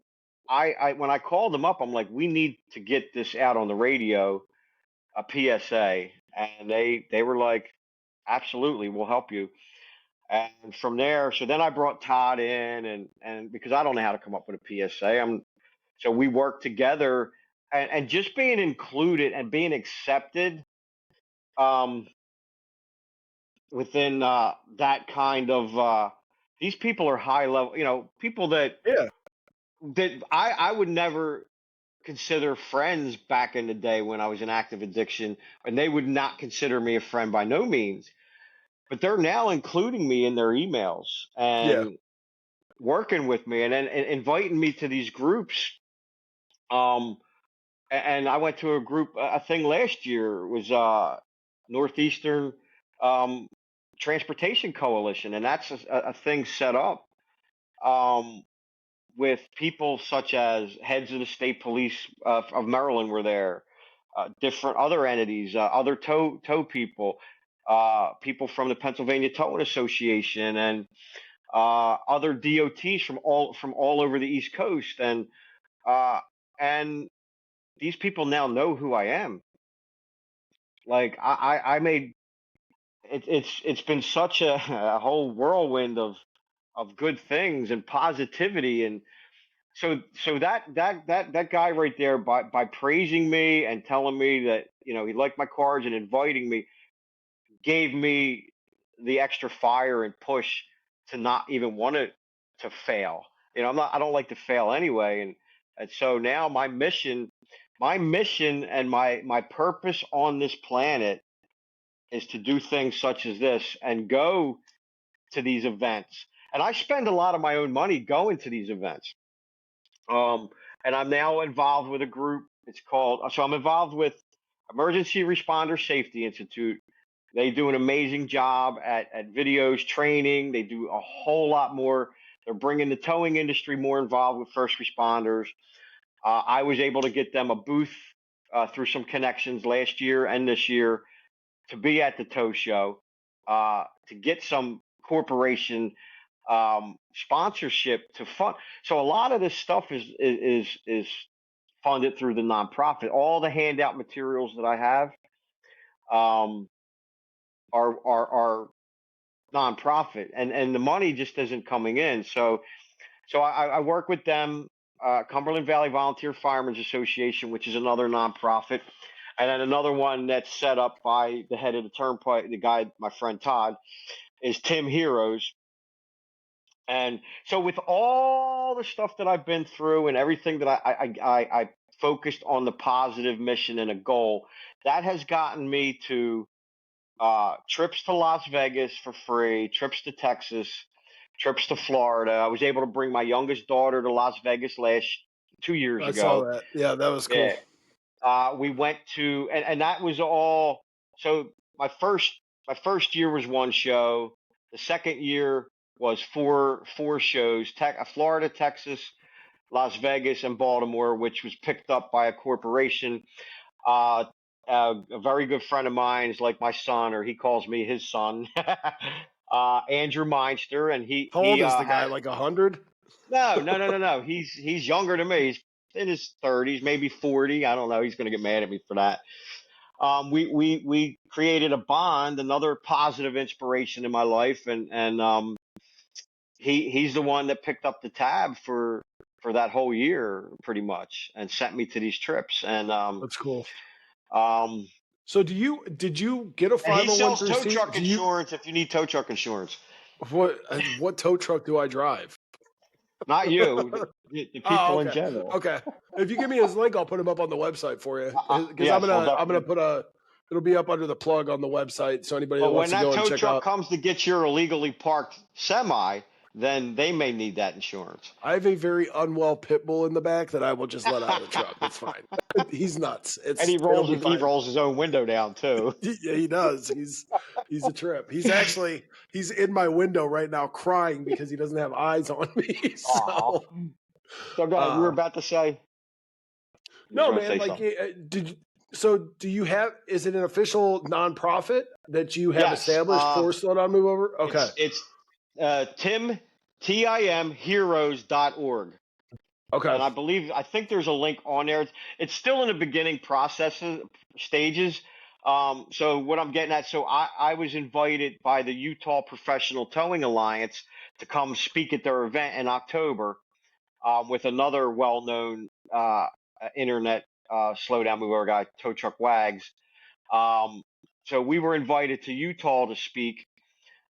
I when I called them up, I'm like, we need to get this out on the radio, a PSA, and they were like, absolutely, we'll help you. And from there, so then I brought Todd in, and because I don't know how to come up with a PSA, so we worked together, and just being included and being accepted, um, within that kind of these people are high level, people that Yeah. I would never consider friends back in the day when I was in active addiction, and they would not consider me a friend by no means. But they're now including me in their emails Yeah. and working with me, and then inviting me to these groups. Um, and I went to a thing last year. It was Northeastern um, Transportation Coalition, and that's a thing set up um, with people such as heads of the state police of Maryland were there, different other entities, other tow people, people from the Pennsylvania Towing Association, and other DOTs from all over the East Coast, uh, and these people now know who I am. Like I made it's been such a whole whirlwind of good things and positivity. And so that guy right there, by praising me and telling me that he liked my cards and inviting me, gave me the extra fire and push to not even want to fail. I don't like to fail anyway. And so now my mission and my purpose on this planet is to do things such as this and go to these events. And I spend a lot of my own money going to these events. And I'm now involved with a group. I'm involved with Emergency Responder Safety Institute. They do an amazing job at videos, training. They do a whole lot more. They're bringing the towing industry more involved with first responders. I was able to get them a booth through some connections last year and this year to be at the tow show, to get some corporation sponsorship to fund. So a lot of this stuff is funded through the nonprofit. All the handout materials that I have um, are nonprofit, and the money just isn't coming in. So I work with them, Cumberland Valley Volunteer Firemen's Association, which is another nonprofit, and then another one that's set up by the head of the Turnpike, the guy, my friend Todd, is Tim Heroes. And so with all the stuff that I've been through and everything that I focused on the positive mission and a goal, that has gotten me to trips to Las Vegas for free, trips to Texas, trips to Florida. I was able to bring my youngest daughter to Las Vegas 2 years I ago. saw that. Yeah, that was cool. Yeah. We went to, and that was all. So my first year was one show. The second year was four shows: Florida, Texas, Las Vegas, and Baltimore, which was picked up by a corporation. a very good friend of mine is like my son, or he calls me his son, Andrew Meinster, and How old is the guy? had Like 100? no. He's younger than me. He's in his 30s, maybe 40. I don't know. He's going to get mad at me for that. We created a bond, another positive inspiration in my life, and he's the one that picked up the tab for that whole year pretty much and sent me to these trips That's cool. um So did you get a and he sells 501 tow c? truck Do you insurance if you need tow truck insurance. what tow truck do I drive? Not you, the Oh, people in okay. general. Okay. If you give me his link, I'll put him up on the website for you. Because Yes, we'll I'm gonna definitely. put it'll be up under the plug on the website. So anybody that But when wants to that go and tow check truck out, comes to get your illegally parked semi, then they may need that insurance. I have a very unwell pit bull in the back that I will just let out of the truck. It's fine. He's nuts. And It'll be he fine. rolls his own window down too. Yeah, he does. He's a trip. He's in my window right now crying because he doesn't have eyes on me. Aw. So So go ahead. You were uh about to say. You were no, going to man, say like something. do you have, is it an official nonprofit that you have Yes. established for Slow Down Move Over? Okay. It's timheroes.org. Okay. And I think there's a link on there. It's still in the beginning processes stages. So what I'm getting at, so I was invited by the Utah Professional Towing Alliance to come speak at their event in October, with another well-known internet slow down move over guy, Tow Truck Wags. So we were invited to Utah to speak,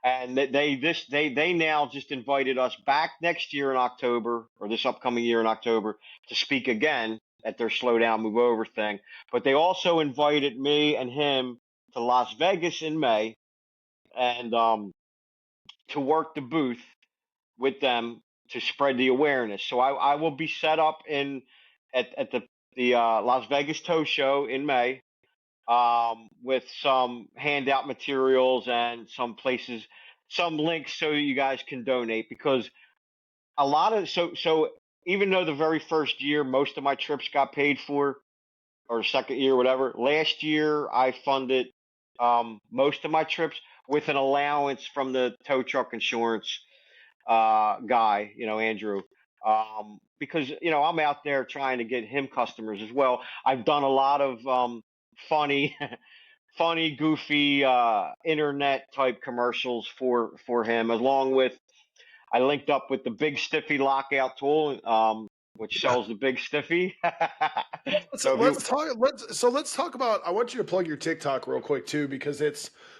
and they now just invited us back next year in October, or this upcoming year in October, to speak again at their slow down move over thing. But they also invited me and him to Las Vegas in May, and to work the booth with them to spread the awareness. So I will be set up at the Las Vegas Tow Show in May, with some handout materials and some places, some links so you guys can donate, because a lot of so even though the very first year most of my trips got paid for, or second year, whatever, last year I funded most of my trips with an allowance from the tow truck insurance guy, Andrew, because I'm out there trying to get him customers as well. I've done a lot of funny, funny, goofy internet type commercials for him, along with I linked up with the Big Stiffy lockout tool, which Yeah. sells the Big Stiffy. So So if you let's talk about, I want you to plug your TikTok real quick too, because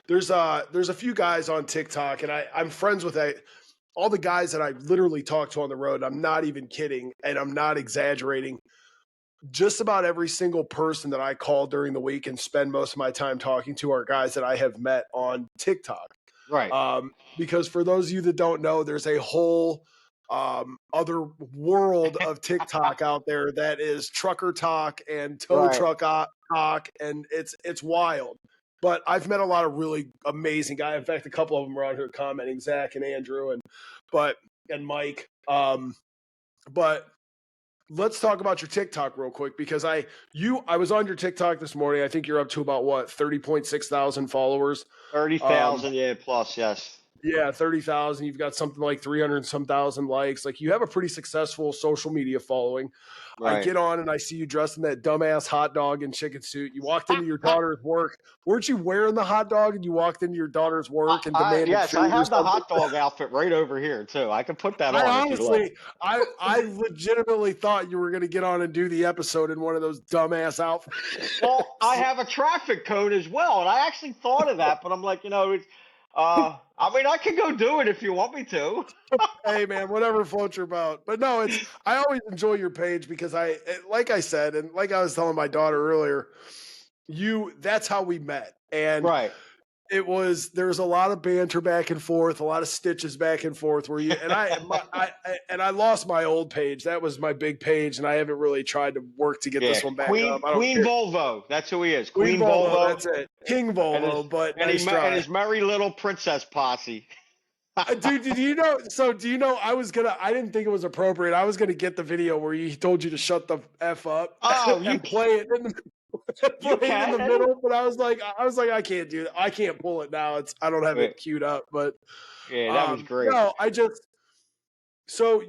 there's a few guys on TikTok, and I'm friends with all the guys that I literally talk to on the road. I'm not even kidding, and I'm not exaggerating. Just about every single person that I call during the week and spend most of my time talking to are guys that I have met on TikTok. right, Because for those of you that don't know, there's a whole other world of TikTok out there that is trucker talk and tow right. truck talk, and it's wild. But I've met a lot of really amazing guys. In fact, a couple of them are on here commenting, Zach and Andrew and Mike. But let's talk about your TikTok real quick, because I was on your TikTok this morning. I think you're up to about what, 30.6 thousand followers. 30,000, yeah, plus, yes. Yeah, 30,000. You've got something like 300 and some thousand likes. Like, you have a pretty successful social media following. I Right. get on and I see you dressed in that dumbass hot dog and chicken suit. You walked into your daughter's work. Weren't you wearing the hot dog and you walked into your daughter's work and demanded Yes, I food or have the something? hot dog outfit right over here too. I can put that I on if you like. honestly, I legitimately thought you were going to get on and do the episode in one of those dumbass outfits. Well, I have a traffic cone as well, and I actually thought of that, but I'm like, it's, I mean, I can go do it if you want me to. Hey man, whatever floats your boat. But no, I always enjoy your page because like I said, and like I was telling my daughter earlier, that's how we met. And Right. there was a lot of banter back and forth, a lot of stitches back and forth where I lost my old page. That was my big page, and I haven't really tried to work to get Yeah, this one back up. I don't Queen care. Volvo. That's who he is. Queen Volvo, that's it. King Volvo, but and nice try. and his merry little princess posse. Dude, do you know? So do you know? I didn't think it was appropriate. I was gonna get the video where he told you to shut the f up. Oh, and play it. You playing in the can. middle, but I was like, I can't do that. I can't pull it now. I don't have Yeah, it queued up, but yeah, that was great. no, so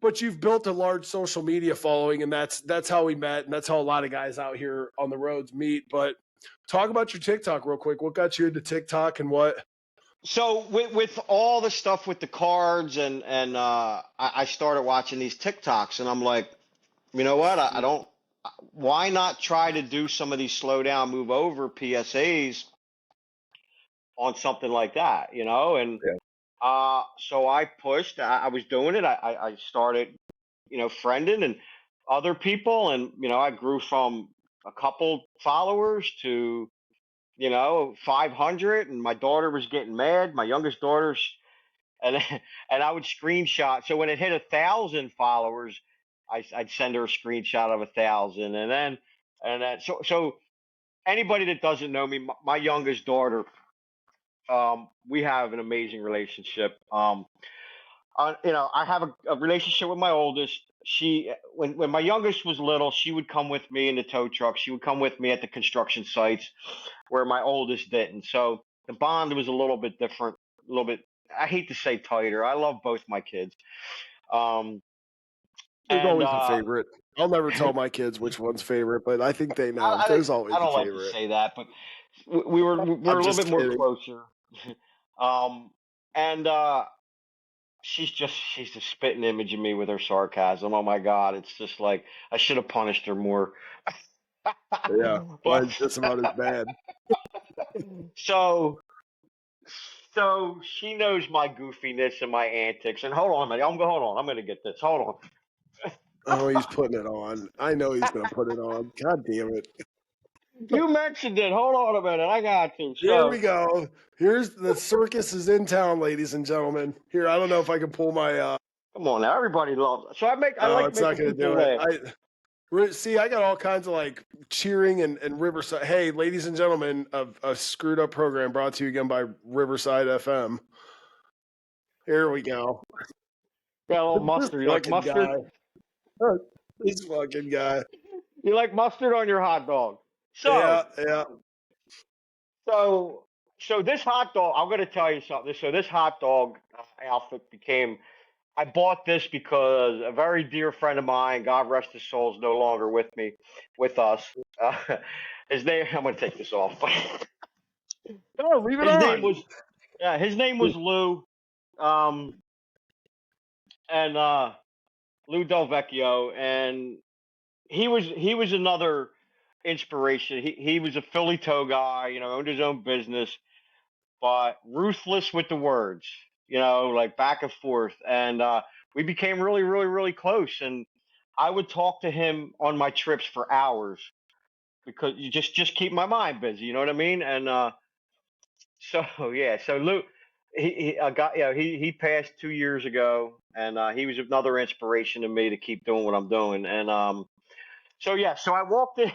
but you've built a large social media following, and that's how we met, and that's how a lot of guys out here on the roads meet. But talk about your TikTok real quick. What got you into TikTok and what? So with all the stuff with the cards and I started watching these TikToks and I'm like, you know what? I don't. Why not try to do some of these slow down, move over PSAs on something like that, you know? And Yeah. so I pushed. I was doing it. I started, friending and other people, and I grew from a couple followers to 500, and my daughter was getting mad. My youngest daughter's and and I would screenshot. So when it hit 1,000 followers, I'd send her a screenshot of 1,000, and then so anybody that doesn't know me, my youngest daughter, we have an amazing relationship. I have a relationship with my oldest. She when my youngest was little, she would come with me in the tow truck. She would come with me at the construction sites, where my oldest didn't. So the bond was a little bit different, a little bit. I hate to say tighter. I love both my kids. Um, There's and always a favorite. I'll never tell my kids which one's favorite, but I think they know. I There's always I a don't like to favorite. say that, but we were I'm a little just bit more kidding. closer. And she's the spitting image of me with her sarcasm. Oh my God, it's just like I should have punished her more. Yeah, But mine's just about as bad. so so she knows my goofiness and my antics. And hold on a minute, hold on. I'm gonna get this. Hold Oh, he's putting it on. I know he's gonna put it on. God damn it. on. You mentioned it. Hold on a minute. I got to. Here we go. Here's the circus is in town, ladies and gentlemen. Here, I don't know if I can pull my Come on now. Everybody loves it. So I oh, like it's not making gonna people do it. laugh. See, I got all kinds of like cheering and Riverside. Hey, ladies and gentlemen, a screwed up program brought to you again by Riverside FM. Here we go. Got a little This mustard. You like fucking mustard? guy. This fucking guy. You like mustard on your hot dog? Yeah, So, yeah. so, so this hot dog. I'm gonna tell you something. So this hot dog outfit became. I bought this because a very dear friend of mine, God rest his soul, is no longer with us. Uh, his name. I'm gonna take this off. No, leave it his name on. was. Yeah, his name was Lou. Um, and Lou Del Vecchio, and he was another inspiration. He was a Philly tow guy, owned his own business, but ruthless with the words, like back and forth. And we became really, really, really close. And I would talk to him on my trips for hours because you just keep my mind busy. You know what I mean? And so yeah, so Lou, he got he passed 2 years ago, and he was another inspiration to me to keep doing what I'm doing. And so yeah, so I walked in.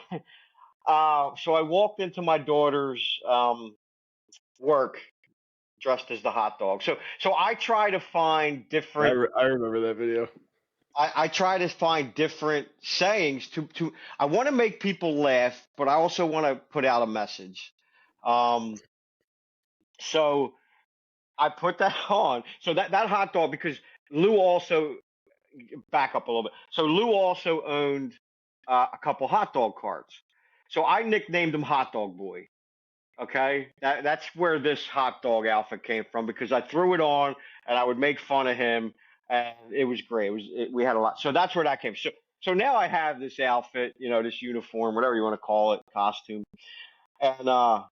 So I walked into my daughter's work dressed as the hot dog. So I try to find different. I remember that video. I try to find different sayings to. I want to make people laugh, but I also want to put out a message. Um, so I put that on. So that hot dog, because Lou also, back up a little bit. So Lou also owned a couple hot dog carts. So I nicknamed him Hot Dog Boy. Okay, that's where this hot dog outfit came from, because I threw it on and I would make fun of him, and it was great. We had a lot. So that's where that came. So now I have this outfit, this uniform, whatever you want to call it, costume, and I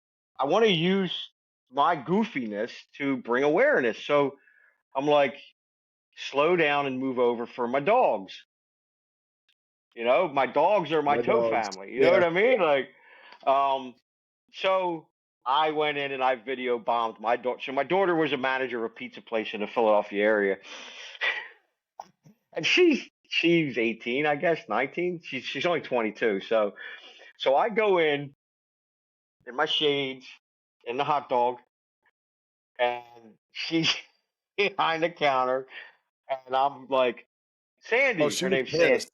want to use my goofiness to bring awareness. So I'm like, slow down and move over for my dogs. My dogs are my My tow dogs. family. You know Yeah. what I mean? Like, so I went in and I video bombed my daughter. So my daughter was a manager of a pizza place in the Philadelphia area, and she's 18, I guess, 19. She's only 22. So I go in my shades, in the hot dog, and she's behind the counter, and I'm like, Oh, Sandy, she her was name's Sandy. pissed.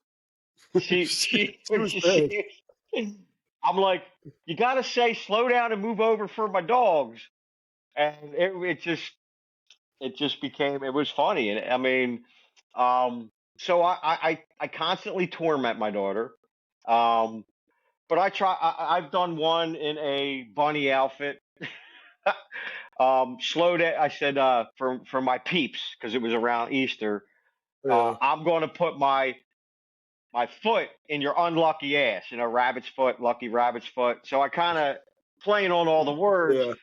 She she, she she was pissed. she I'm like, you got to say slow down and move over for my dogs. And it just became, it was funny. And I mean, so I constantly torment my daughter. Um, but I've done one in a bunny outfit. Slowed it. I said, for my peeps, because it was around Easter, Yeah. I'm going to put my foot in your unlucky ass, rabbit's foot, lucky rabbit's foot. So I kind of playing on all the words Yeah.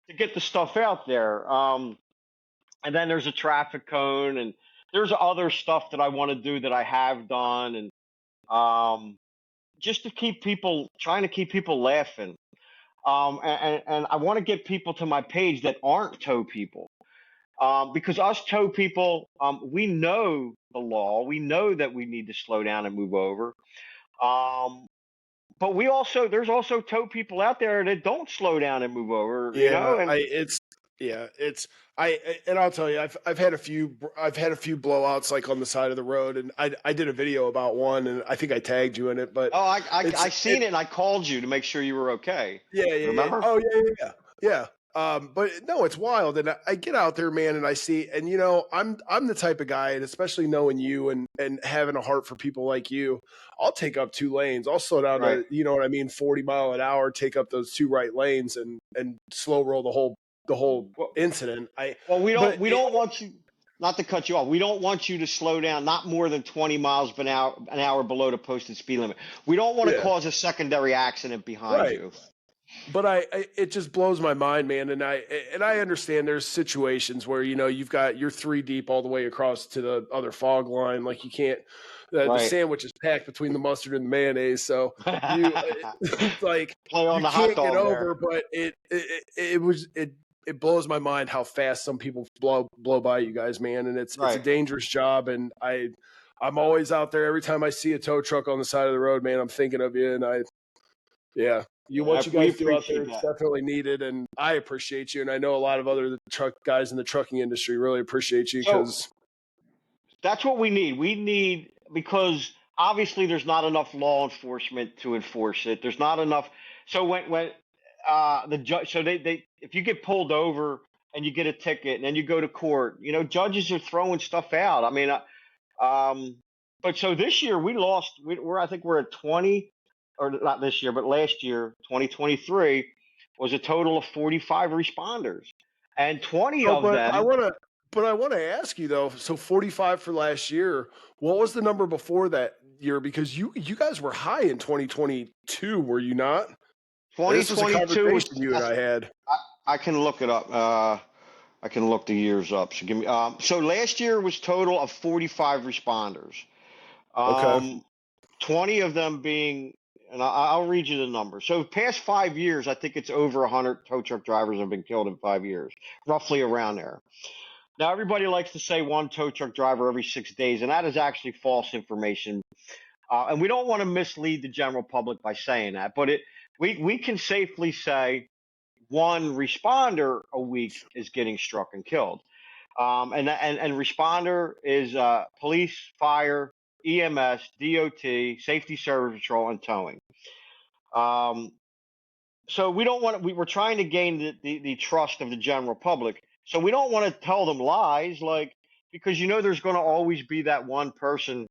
to get the stuff out there. And then there's a traffic cone, and there's other stuff that I want to do that I have done, and just to trying to keep people laughing. And I want to get people to my page that aren't tow people. Because us tow people, we know the law. We know that we need to slow down and move over. Um, but there's also tow people out there that don't slow down and move over, Yeah, and and I'll tell you, I've had a few blowouts like on the side of the road, and I did a video about one, and I think I tagged you in it, but oh, I it seen it and I called you to make sure you were okay. yeah. Remember? Oh yeah. But no, it's wild, and I get out there, man, and I see, and I'm the type of guy, and especially knowing you and having a heart for people like you, I'll take up 2 lanes. I'll slow down Right. to 40 mile an hour, take up those 2 right lanes, and slow roll the whole Well, incident. well, But we don't want you. Not to cut you off, we don't want you to slow down not more than 20 miles an hour below the posted speed limit. We don't want to yeah, cause a secondary accident behind right. you. But it just blows my mind, man. And I understand there's situations where you're 3 deep all the way across to the other fog line, like you can't. The Right. sandwich is packed between the mustard and the mayonnaise, so you like Play on you the hot can't get dog there. over. But it blows my mind how fast some people blow by you guys, man. And it's a Right. dangerous job, and I'm always out there. Every time I see a tow truck on the side of the road, man, I'm thinking of you, and yeah, what you We guys do out there appreciate is that. definitely needed, and I appreciate you, and I know a lot of other truck guys in the trucking industry really appreciate you So because that's what we need. We need, because obviously there's not enough law enforcement to enforce it. There's not enough. So when the judge, so they if you get pulled over and you get a ticket and then you go to court, judges are throwing stuff out. I mean, um, but so this year we lost. I think we're at 20, or not this year, but last year, 2023 was a total of 45 responders, and 20 oh, of them. but I want to ask you though. So 45 for last year. What was the number before that year? Because you guys were high in 2022, were you not? This was a 2022 was. conversation you and I had. I can look it up. I can look the years up. So give me. So last year was total of 45 responders. Okay. Um, 20 of them being, and I'll read you the number. So past 5 years, I think it's over 100 tow truck drivers have been killed in 5 years, roughly around there. Now everybody likes to say one tow truck driver every 6 days, and that is actually false information. And we don't want to mislead the general public by saying that, but we can safely say one responder a week is getting struck and killed. And responder is police, fire, EMS, DOT, safety service patrol, and towing. So we don't want we're trying to gain the trust of the general public. So we don't want to tell them lies, like, because there's going to always be that one person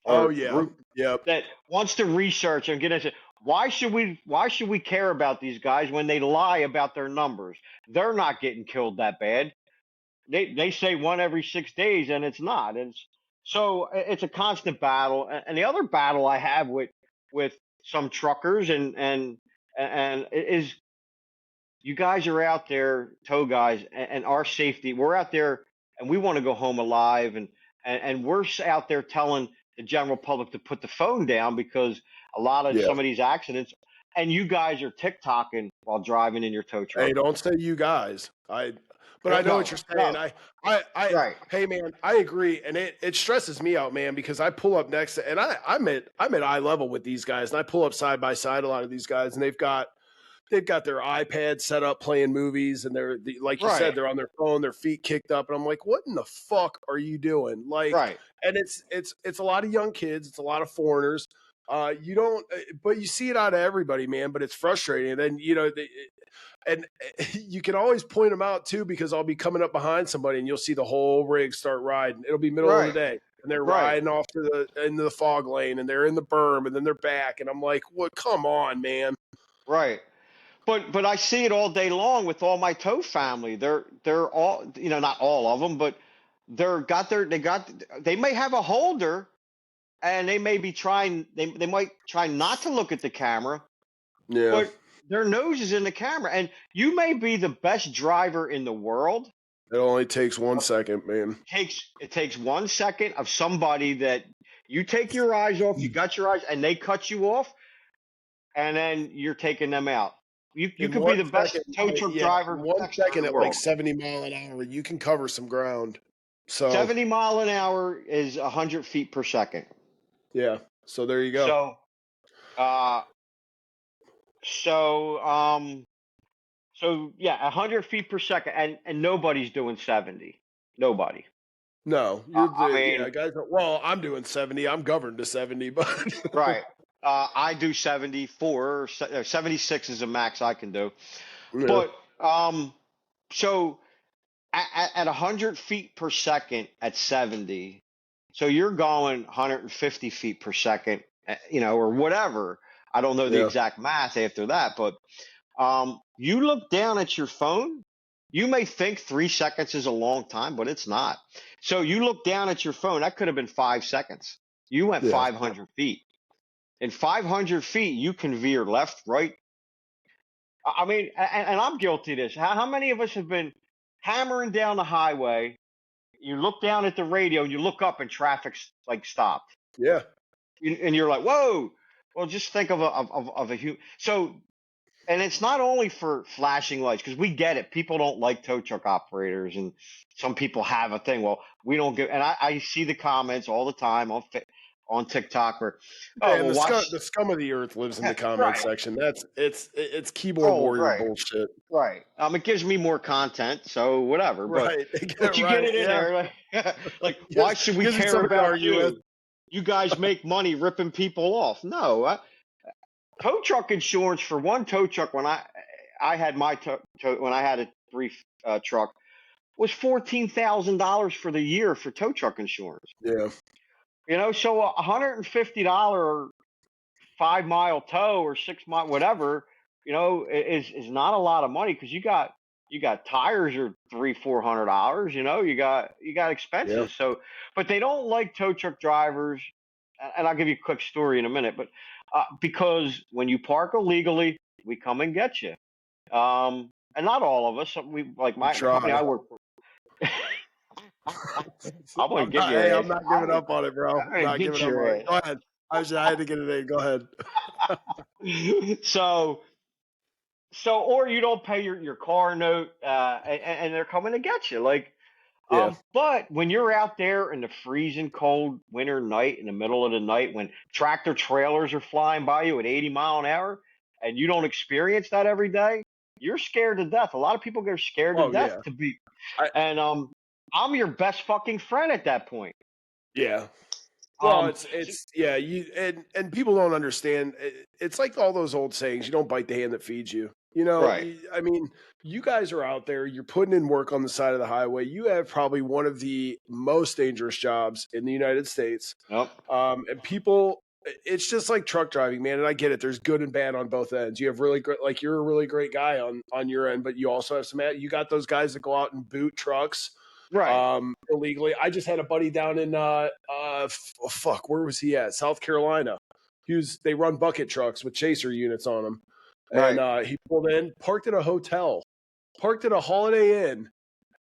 Oh or yeah. group Yep. that wants to research and get into, why should we care about these guys when they lie about their numbers? They're not getting killed that bad. They say one every 6 days, and it's not. It's a constant battle. And the other battle I have with some truckers and is, you guys are out there, tow guys, and our safety. We're out there and we want to go home alive, and we're out there telling the general public to put the phone down because a lot of Yeah. some of these accidents, and you guys are TikToking while driving in your tow truck. Hey, don't say you guys. But I know what No, you're saying. no, I right, hey man, I agree, and it stresses me out, man, because I pull up next to, and I'm at eye level with these guys, and I pull up side by side a lot of these guys, and they've got their iPad set up playing movies, and like you said, right, they're on their phone, their feet kicked up, and I'm like, what in the fuck are you doing? Like, right. and it's a lot of young kids, it's a lot of foreigners. You don't, but you see it out of everybody, man. But it's frustrating. And then and you can always point them out too, because I'll be coming up behind somebody and you'll see the whole rig start riding. It'll be middle of the Right. day and they're Right. riding off to into the fog lane and they're in the berm and then they're back. And I'm like, what? Come on, man. Right. But I see it all day long with all my tow family. They're all, not all of them, but they may have a holder, and they may be trying they might try not to look at the camera, Yeah. but their nose is in the camera, and you may be the best driver in the world. It only takes 1 second, man. It takes 1 second of somebody that you take your eyes off, you got your eyes, and they cut you off, and then you're taking them out. You could be the best tow truck driver. 1 second at like 70 mile an hour, you can cover some ground. So 70 mile an hour is 100 feet per second. Yeah. So there you go. So yeah, 100 feet per second, and nobody's doing 70. Nobody. No, guys. Well, I'm doing 70. I'm governed to 70, but right. I do 74. 76 is a max I can do. Yeah. But so at 100 feet per second at 70, so you're going 150 feet per second, or whatever. I don't know the exact math after that, but you look down at your phone, you may think 3 seconds is a long time, but it's not. So you look down at your phone, that could have been 5 seconds. You went 500 feet. In 500 feet, you can veer left, right. I mean, and I'm guilty of this. How many of us have been hammering down the highway? You look down at the radio, and you look up, and traffic's like stopped. Yeah. And you're like, whoa. Well, just think of a human. So, and it's not only for flashing lights, because we get it. People don't like tow truck operators, and some people have a thing. Well, we don't get. And I see the comments all the time on TikTok where the scum of the earth lives in the comment section. It's keyboard warrior bullshit. Right. It gives me more content, so whatever. Right. But you get it in there. Like why should we care about you? You guys make money ripping people off. No. Tow truck insurance for one tow truck when I had my when I had a brief truck was $14,000 for the year for tow truck insurance. Yeah. So $150 5 mile tow or 6 mile whatever, is not a lot of money, because you got tires are $300-400. You got expenses. Yeah. So, but they don't like tow truck drivers, and I'll give you a quick story in a minute. But because when you park illegally, we come and get you. And not all of us. We like my company I work for. I'm gonna give you. I'm not giving up on it, bro. I'm not giving up on it. Go ahead. I had to get it in. Go ahead. So, or you don't pay your car note, and they're coming to get you. Like, but when you're out there in the freezing cold winter night, in the middle of the night, when tractor trailers are flying by you at 80 mile an hour, and you don't experience that every day, you're scared to death. A lot of people get scared to death to be, I'm your best fucking friend at that point. Yeah. Well, and people don't understand. It's like all those old sayings: you don't bite the hand that feeds you. Right. I mean, you guys are out there. You're putting in work on the side of the highway. You have probably one of the most dangerous jobs in the United States. Yep. And people, it's just like truck driving, man. And I get it. There's good and bad on both ends. You have really great, like you're a really great guy on your end, but you also have you got those guys that go out and boot trucks. Right. Illegally. I just had a buddy down in where was he at? South Carolina. They run bucket trucks with chaser units on them. Right. And he pulled in, parked at a hotel, parked at a Holiday Inn,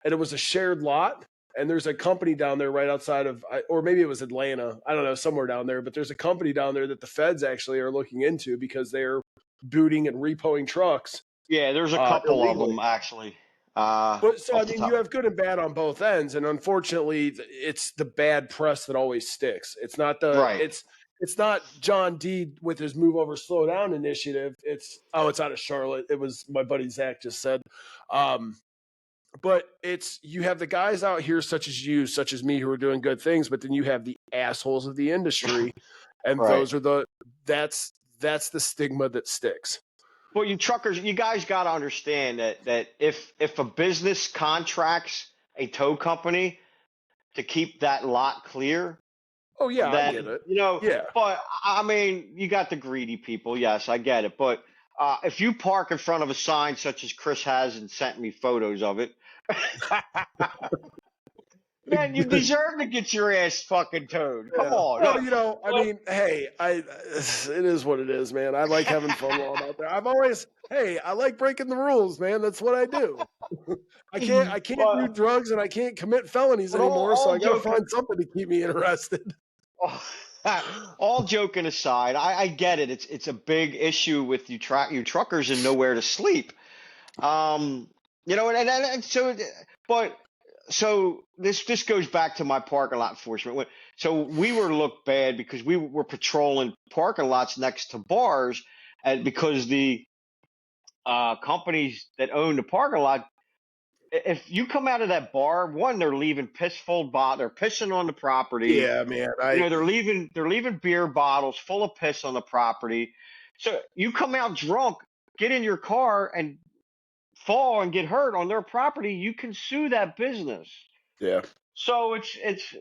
and it was a shared lot. And there's a company down there right outside of, or maybe it was Atlanta. I don't know, somewhere down there. But there's a company down there that the feds actually are looking into because they're booting and repoing trucks. Yeah, there's a couple of them actually. But so I mean, you have good and bad on both ends, and unfortunately, it's the bad press that always sticks. It's not it's not John D with his Move Over Slow Down initiative. It's out of Charlotte. It was my buddy Zach just said. But you have the guys out here such as me, who are doing good things, but then you have the assholes of the industry, and those are that's the stigma that sticks. Well, you truckers, you guys got to understand that if a business contracts a tow company to keep that lot clear, Oh yeah, I get then it. you know. Yeah. But I mean, you got the greedy people. Yes, I get it. But if you park in front of a sign such as Chris has and sent me photos of it, man, you deserve to get your ass fucking towed. Come Yeah. on. Well, No, you know, I well, mean, hey, it is what it is, man. I like having fun while I'm out there. I like breaking the rules, man. That's what I do. I can't do but, drugs and I can't commit felonies but anymore, so all I got to joking. find something to keep me interested. All joking aside, I get it. It's a big issue with you truckers and nowhere to sleep. You know, and so, but so this goes back to my parking lot enforcement. So we were looked bad because we were patrolling parking lots next to bars, and because the companies that own the parking lot, if you come out of that bar, one, they're leaving they're pissing on the property. Yeah, man. You know, they're leaving beer bottles full of piss on the property. So you come out drunk, get in your car and fall and get hurt on their property, you can sue that business. Yeah. So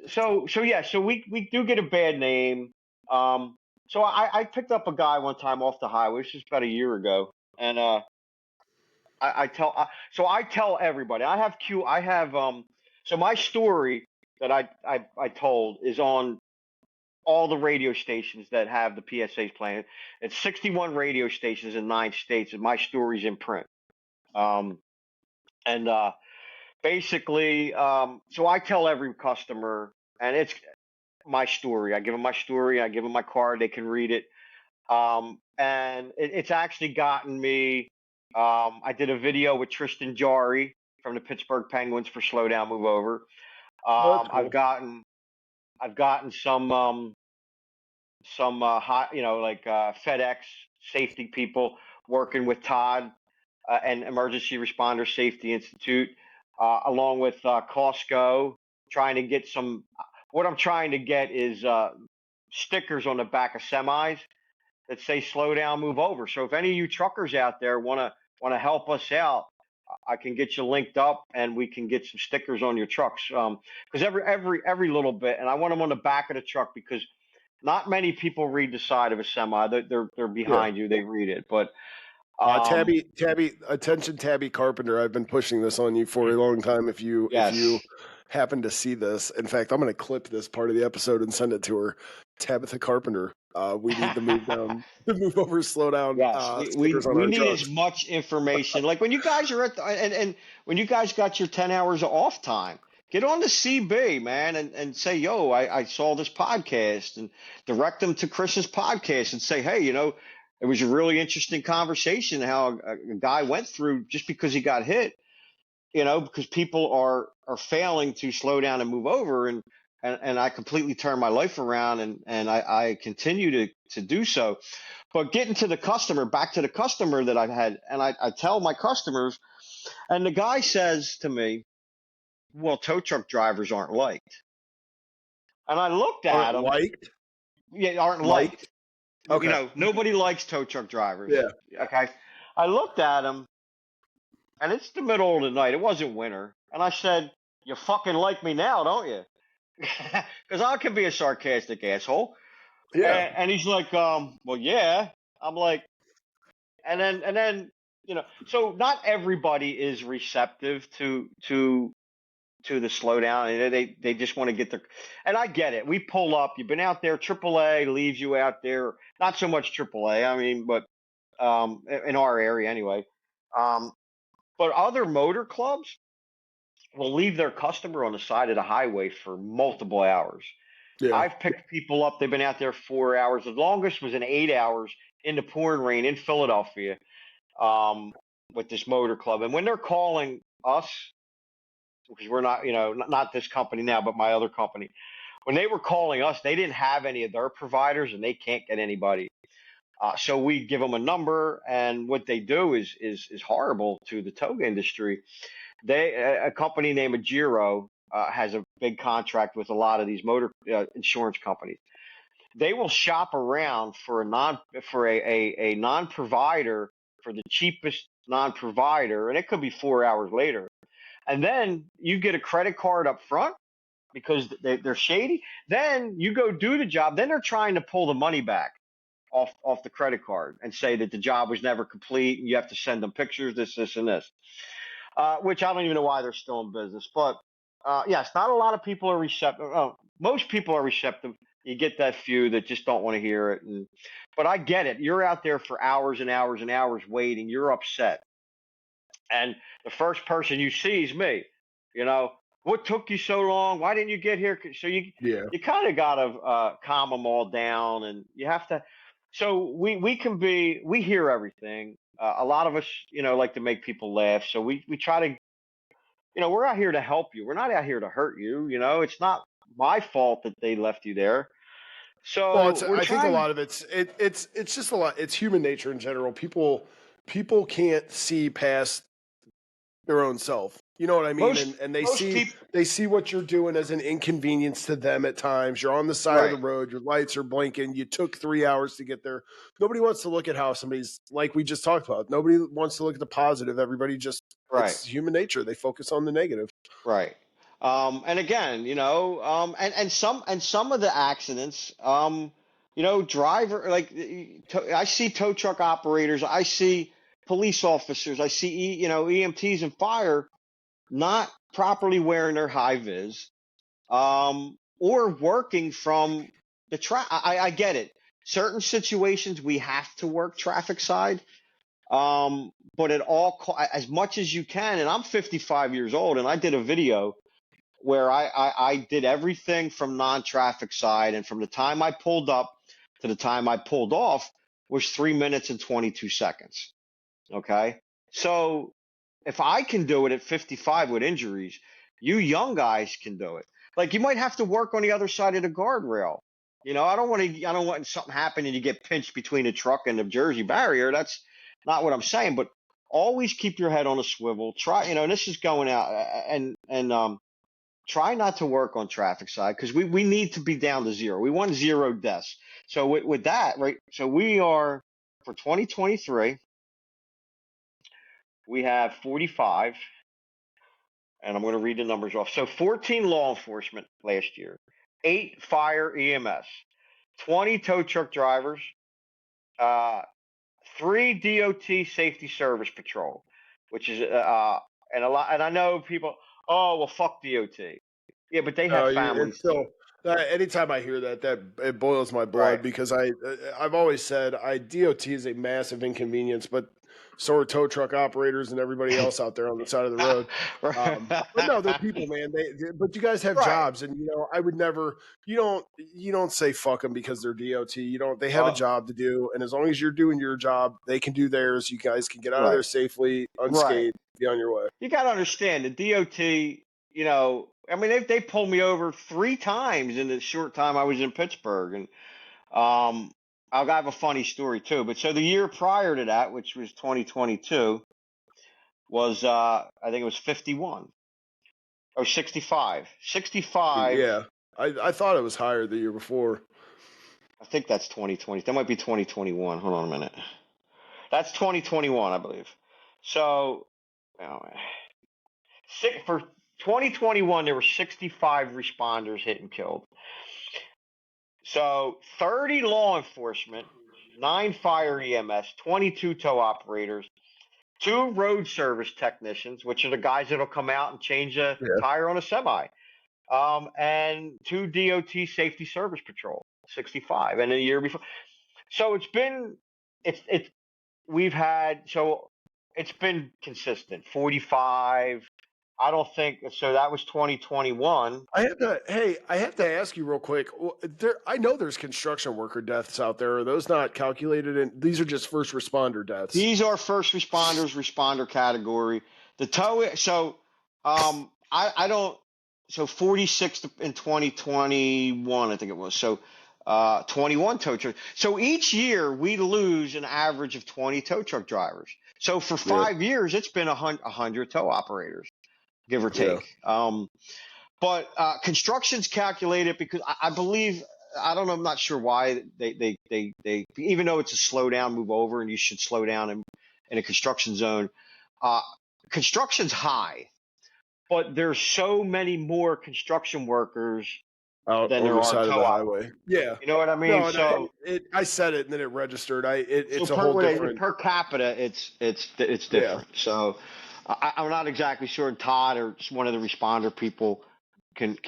so yeah, so we do get a bad name. So I picked up a guy one time off the highway, this was about a year ago, and I tell everybody. I have so my story that I told is on all the radio stations that have the PSAs playing. It's 61 radio stations in 9 states, and my story's in print. Um, and basically, so I tell every customer, and it's my story. I give them my story. I give them my card. They can read it. And it's actually gotten me. I did a video with Tristan Jari from the Pittsburgh Penguins for Slow Down, Move Over. Oh, that's I've cool. gotten some hot, you know, like FedEx safety people working with Todd and Emergency Responder Safety Institute, along with Costco, trying to get some. What I'm trying to get is stickers on the back of semis that say "Slow down, move over." So if any of you truckers out there wanna help us out, I can get you linked up, and we can get some stickers on your trucks. Because every little bit, and I want them on the back of the truck because not many people read the side of a semi. They're Yeah. behind you. They read it, but um, Tabby Carpenter. I've been pushing this on you for a long time. If you yes, happen to see this, in fact, I'm going to clip this part of the episode and send it to her. Tabitha Carpenter. We need to move down, to move over, slow down. yes, Stickers on we our need as trucks. much information. Like when you guys are at and when you guys got your 10 hours of off time, get on the CB, man, and say, yo, I saw this podcast, and direct them to Chris's podcast and say, hey, you know, it was a really interesting conversation how a guy went through just because he got hit, you know, because people are failing to slow down and move over, and I completely turned my life around, and I continue to do so. But getting to the customer, back to the customer that I've had, and I tell my customers, and the guy says to me, well, tow truck drivers aren't liked. And I looked at Aren't him, liked. yeah, aren't Liked. liked. You Okay. know, nobody likes tow truck drivers. Yeah. Okay. I looked at him, and it's the middle of the night. It wasn't winter. And I said, you fucking like me now, don't you? Because I can be a sarcastic asshole. Yeah. And he's like, well, yeah. I'm like, and then, you know, so not everybody is receptive to the slowdown, and they just want to get their. And I get it. We pull up. You've been out there. AAA leaves you out there. Not so much AAA. I mean, but in our area anyway. Um, but other motor clubs will leave their customer on the side of the highway for multiple hours. Yeah. I've picked people up. They've been out there 4 hours. The longest was in 8 hours in the pouring rain in Philadelphia, um, with this motor club. And when they're calling us, because we're not, you know, not this company now, but my other company, when they were calling us, they didn't have any of their providers, and they can't get anybody. So we give them a number, and what they do is horrible to the tow industry. A company named Agiro has a big contract with a lot of these motor insurance companies. they will shop around for a non-provider, for the cheapest non-provider, and it could be 4 hours later. And then you get a credit card up front because they're shady. Then you go do the job. Then they're trying to pull the money back off the credit card and say that the job was never complete and you have to send them pictures, this, and this. Which I don't even know why they're still in business. But yes, not a lot of people are receptive. Most people are receptive. You get that few that just don't want to hear it. But I get it. You're out there for hours and hours and hours waiting. You're upset. And the first person you see is me. You know, what took you so long? Why didn't you get here? So you kind of got to calm them all down, and you have to. So we hear everything. A lot of us, like to make people laugh. So we try to, we're out here to help you. We're not out here to hurt you. It's not my fault that they left you there. So well, I think a lot of it's just a lot. It's human nature in general. People can't see past their own self. You know what I mean? And they see what you're doing as an inconvenience to them at times. You're on the side of the road, your lights are blinking, you took 3 hours to get there. Nobody wants to look at how somebody's, like we just talked about, nobody wants to look at the positive. Everybody just, it's human nature. They focus on the negative. Right. And again, and some of the accidents, driver, like I see tow truck operators, I see police officers, I see, EMTs and fire not properly wearing their high vis, or working from the I get it. Certain situations we have to work traffic side, but at as much as you can. And I'm 55 years old, and I did a video where I did everything from non-traffic side, and from the time I pulled up to the time I pulled off was 3 minutes and 22 seconds. Okay, so if I can do it at 55 with injuries, you young guys can do it. Like, you might have to work on the other side of the guardrail. I don't want something happen and you get pinched between a truck and the Jersey barrier. That's not what I'm saying. But always keep your head on a swivel. Try, and this is going out, and try not to work on traffic side, because we need to be down to zero. We want 0 deaths. So with that, right? So we are, for 2023. We have 45, and I'm going to read the numbers off. So 14 law enforcement last year, 8 fire EMS, 20 tow truck drivers, 3 DOT safety service patrol, which is and a lot. And I know people, oh well, fuck DOT. Yeah, but they have families. Still, anytime I hear that it boils my blood, because I've always said DOT is a massive inconvenience, but so are tow truck operators and everybody else out there on the side of the road. But no, they're people, man. But you guys have jobs, and I would never. You don't say fuck them because they're DOT. They have a job to do, and as long as you're doing your job, they can do theirs. You guys can get out of there safely, unscathed, be on your way. You got to understand the DOT. I mean, they pulled me over 3 times in the short time I was in Pittsburgh, and I'll have a funny story too. But so the year prior to that, which was 2022, was I think it was 51 or 65. 65. Yeah, I thought it was higher the year before. I think that's 2020. That might be 2021. Hold on a minute. That's 2021, I believe. So, for 2021, there were 65 responders hit and killed. So 30 law enforcement, 9 fire EMS, 22 tow operators, 2 road service technicians, which are the guys that'll come out and change a tire on a semi, and 2 DOT safety service patrol, 65, and a year before. So it's been consistent, 45. I don't think so. That was 2021. I have to ask you real quick. I know there's construction worker deaths out there. Are those not calculated? And these are just first responder deaths. These are first responders, responder category. The tow. So, I don't. So 46 in 2021, I think it was. So, 21 tow trucks. So each year we lose an average of 20 tow truck drivers. So for 5 years, it's been 100 tow operators, give or take. But construction's calculated because I believe I don't know. I'm not sure why they even though it's a slow down, move over, and you should slow down in a construction zone. Uh, Construction's high, but there's so many more construction workers out than on there the are side of tow the operators. highway. Yeah. You know what I mean? No, and So I said it and then it registered. so It's a whole different. per capita, it's Yeah. different. So I'm not exactly sure. Todd or one of the responder people can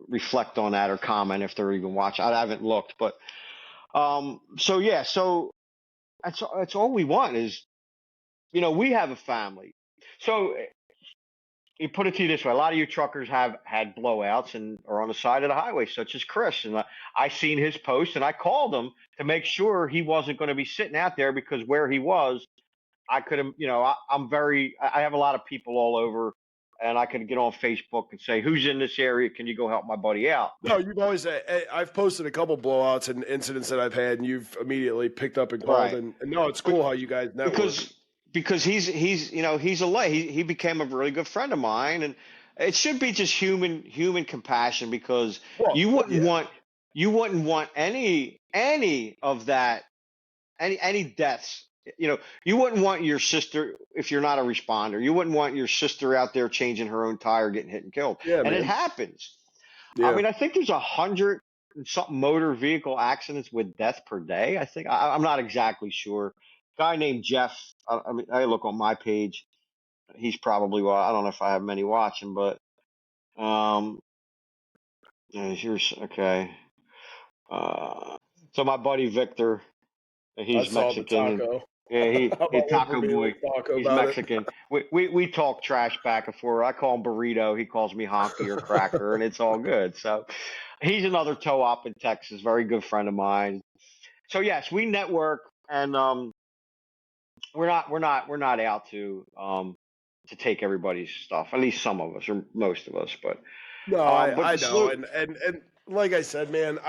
reflect on that or comment if they're even watching. I haven't looked, but so yeah, so that's all we want is we have a family. So you put it to you this way: a lot of you truckers have had blowouts and are on the side of the highway, such as Chris. And I seen his post, and I called him to make sure he wasn't going to be sitting out there because where he was, I could have. I have a lot of people all over, and I could get on Facebook and say, "Who's in this area? Can you go help my buddy out?" No, you've always. I've posted a couple blowouts and incidents that I've had, and you've immediately picked up and called. Right. And no, it's cool how you guys network. Because he's he's a he became a really good friend of mine, and it should be just human compassion because Well, you wouldn't yeah. want any of that any deaths. You wouldn't want your sister, if you're not a responder, you wouldn't want your sister out there changing her own tire, getting hit and killed. Yeah, And man. it happens. Yeah. I mean, I think there's 100 and something motor vehicle accidents with death per day. I think I'm not exactly sure. Guy named Jeff. I mean, I look on my page. He's probably I don't know if I have many watching, but here's okay. So my buddy Victor, he's I saw the Mexican. And, taco. yeah, he How about Taco me Boy. taco He's about Mexican. We talk trash back and forth. I call him burrito. He calls me honky or cracker, and it's all good. So he's another tow op in Texas, very good friend of mine. So yes, we network, and we're not out to take everybody's stuff. At least some of us, or most of us. But No, but I the know, and like I said, man,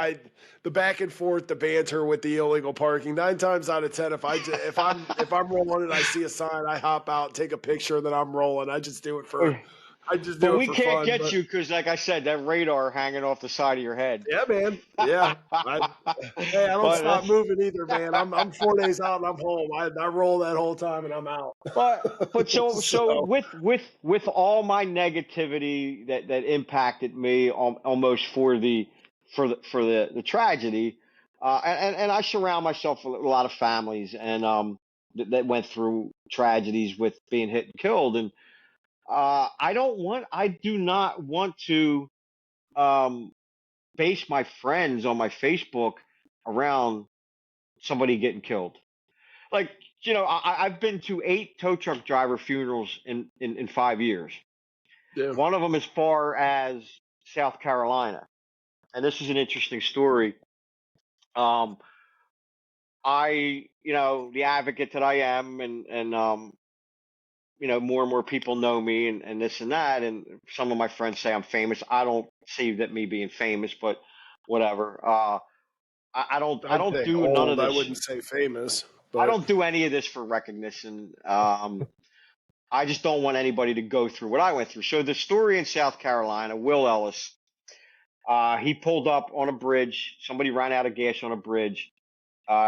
the back and forth, the banter with the illegal parking. 9 times out of 10, if I'm rolling and I see a sign, I hop out, take a picture, then I'm rolling. I just do it for But we can't fun. get you because, like I said, that radar hanging off the side of your head. Yeah, man. Yeah. Hey, I don't stop moving either, man. I'm 4 days out and I'm home. I roll that whole time and I'm out. But so with all my negativity that impacted me almost for the tragedy, and I surround myself with a lot of families and that went through tragedies with being hit and killed, and I do not want to base my friends on my Facebook around somebody getting killed. Like, I've been to 8 tow truck driver funerals in 5 years. Yeah. One of them as far as South Carolina. And this is an interesting story. The advocate that I am, and more and more people know me and this and that. And some of my friends say I'm famous. I don't see that me being famous, but whatever. I don't do old, none of this. I wouldn't say famous. But I don't do any of this for recognition. I just don't want anybody to go through what I went through. So the story in South Carolina, Will Ellis, he pulled up on a bridge. Somebody ran out of gas on a bridge.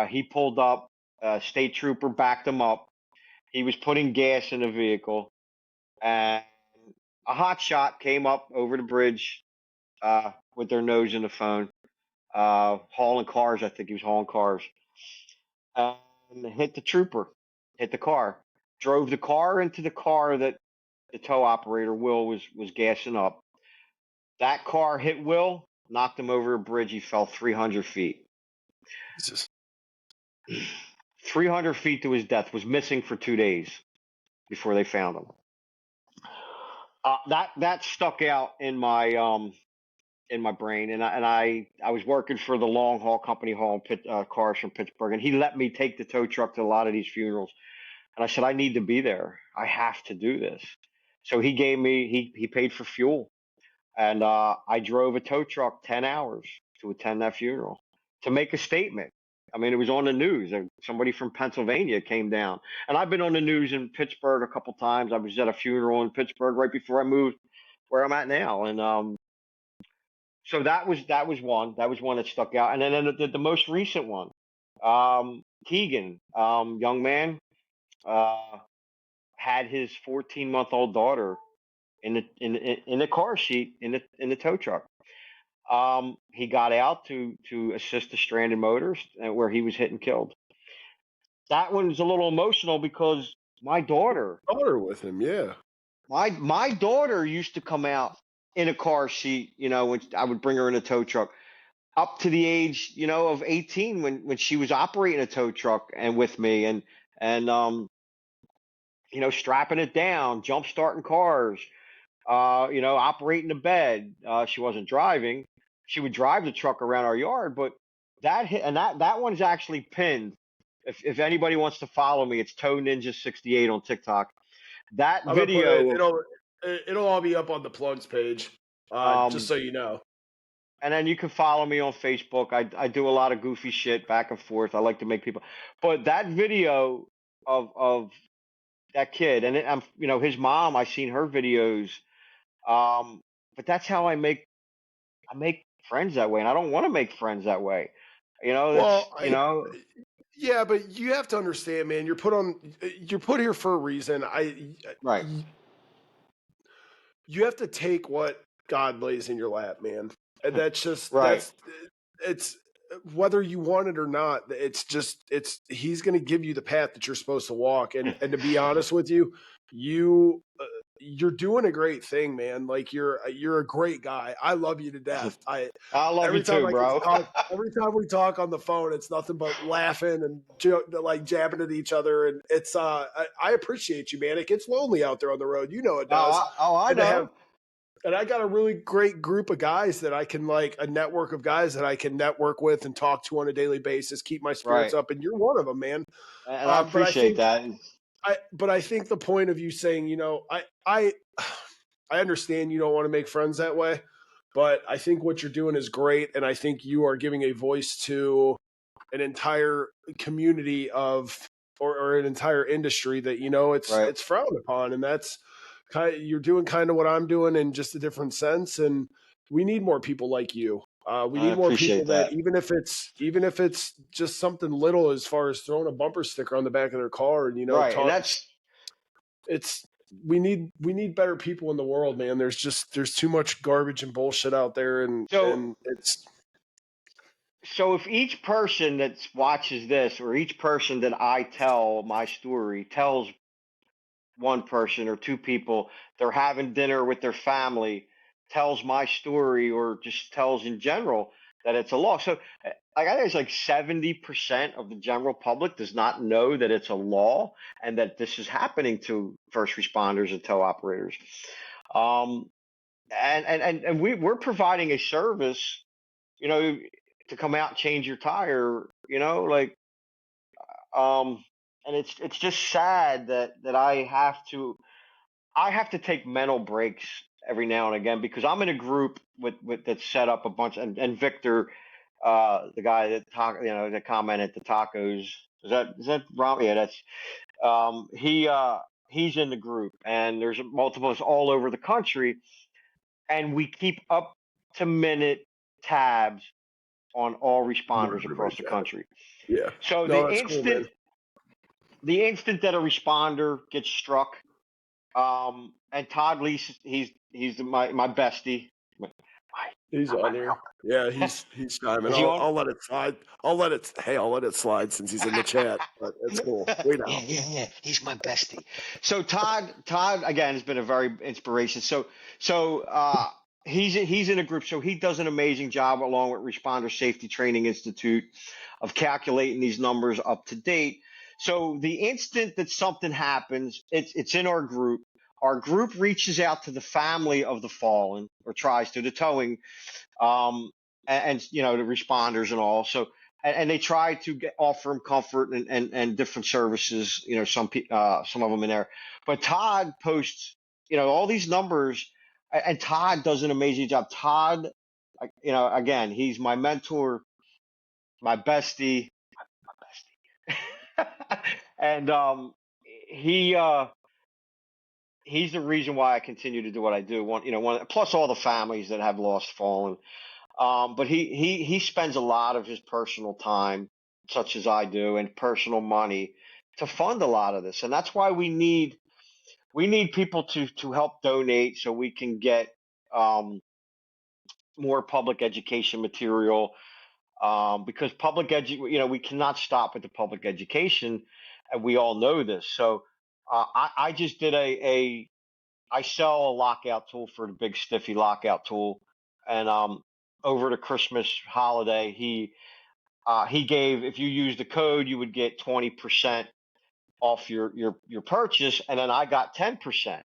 He pulled up. A state trooper backed him up. He was putting gas in the vehicle, and a hot shot came up over the bridge with their nose in the phone, hauling cars. I think he was hauling cars. And hit the trooper, hit the car, drove the car into the car that the tow operator Will was gassing up. That car hit Will, knocked him over a bridge. He fell 300 feet. Jesus. 300 feet to his death. Was missing for 2 days before they found him. That stuck out in my brain, and I was working for the long haul company hauling cars from Pittsburgh, and he let me take the tow truck to a lot of these funerals, and I said I need to be there. I have to do this. So he gave me he paid for fuel, and I drove a tow truck 10 hours to attend that funeral to make a statement. I mean, it was on the news. Somebody from Pennsylvania came down, and I've been on the news in Pittsburgh a couple times. I was at a funeral in Pittsburgh right before I moved where I'm at now, and So that was one. That was one that stuck out. And then the most recent one, Keegan, young man, uh, had his 14-month-old daughter in the car seat in the tow truck. He got out to assist the stranded motorist, where he was hit and killed. That one's a little emotional because my daughter, Daughter with him, yeah. my daughter used to come out in a car seat, when I would bring her in a tow truck, up to the age, of 18, when she was operating a tow truck and with me, and strapping it down, jump starting cars, operating the bed. She wasn't driving. She would drive the truck around our yard, but that one's actually pinned. If anybody wants to follow me, it's Tow Ninja 68 on TikTok. That I'm gonna put it. video, It'll all be up on the plugs page. Just um, so you know. and then you can follow me on Facebook. I do a lot of goofy shit back and forth. I like to make people, but that video of that kid, and his mom. I seen her videos. But that's how I make friends that way, and I don't want to make friends that way. Well, yeah, but you have to understand, man. You're put here for a reason. right, You have to take what God lays in your lap, man. And right. it's whether you want it or not. He's going to give you the path that you're supposed to walk. And to be honest with you, you're doing a great thing, man. Like you're a great guy. I love you to death. I love you Every time too, I get to bro. talk, every time we talk on the phone, it's nothing but laughing and like jabbing at each other. And it's I appreciate you, man. It gets lonely out there on the road. You know it does. I And to know. have and I got a really great group of guys that I can a network of guys that I can network with and talk to on a daily basis, keep my spirits Right, up. And you're one of them, man. and I But appreciate that. I think the point of you saying, I understand you don't want to make friends that way, but I think what you're doing is great. And I think you are giving a voice to an entire community or an entire industry that, Right, it's frowned upon. And that's you're doing kind of what I'm doing in just a different sense. And we need more people like you. We I need more people appreciate that that. even if it's just something little as far as throwing a bumper sticker on the back of their car and Right, and talk. that's It's we need better people in the world, man. There's too much garbage and bullshit out there, so. and it's So if each person that watches this, or each person that I tell my story tells one person or two people they're having dinner with their family, tells my story, or just tells in general that it's a law. So I think it's like 70% of the general public does not know that it's a law and that this is happening to first responders and tow operators. Um, and we're providing a service, you know, to come out and change your tire, um, and it's just sad that I have to take mental breaks every now and again, because I'm in a group with that set up a bunch, and Victor, the guy that commented the tacos. Is that Rob? Yeah, that's he's in the group, and there's multiples all over the country, and we keep up to minute tabs on all where responders across everybody's the at. country. Yeah, So no, that's cool, man. the instant that a responder gets struck, and Todd Lee, he's my bestie. He's on here. Yeah, he's chiming. Is he on? I'll let it slide. I'll let it slide since he's in the chat. But it's cool. Wait Yeah, now. yeah, yeah. He's my bestie. So Todd again has been a very inspiration. So he's in a group. So he does an amazing job along with Responder Safety Training Institute of calculating these numbers up to date. So the instant that something happens, it's in our group. Our group reaches out to the family of the fallen, or tries to, the towing, and the responders and all. So and they try to offer them comfort and different services. Some of them in there. But Todd posts all these numbers, and Todd does an amazing job. Todd, again, he's my mentor, my bestie, my bestie, and he he's the reason why I continue to do what I do. Plus all the families that have lost fallen. But he spends a lot of his personal time, such as I do, and personal money to fund a lot of this, and that's why we need people to help donate so we can get um, more public education material, because we cannot stop with the public education, and we all know this. So I just did I sell a lockout tool for the Big Stiffy lockout tool, and over the Christmas holiday, he gave, if you use the code, you would get 20% off your purchase, and then I got 10%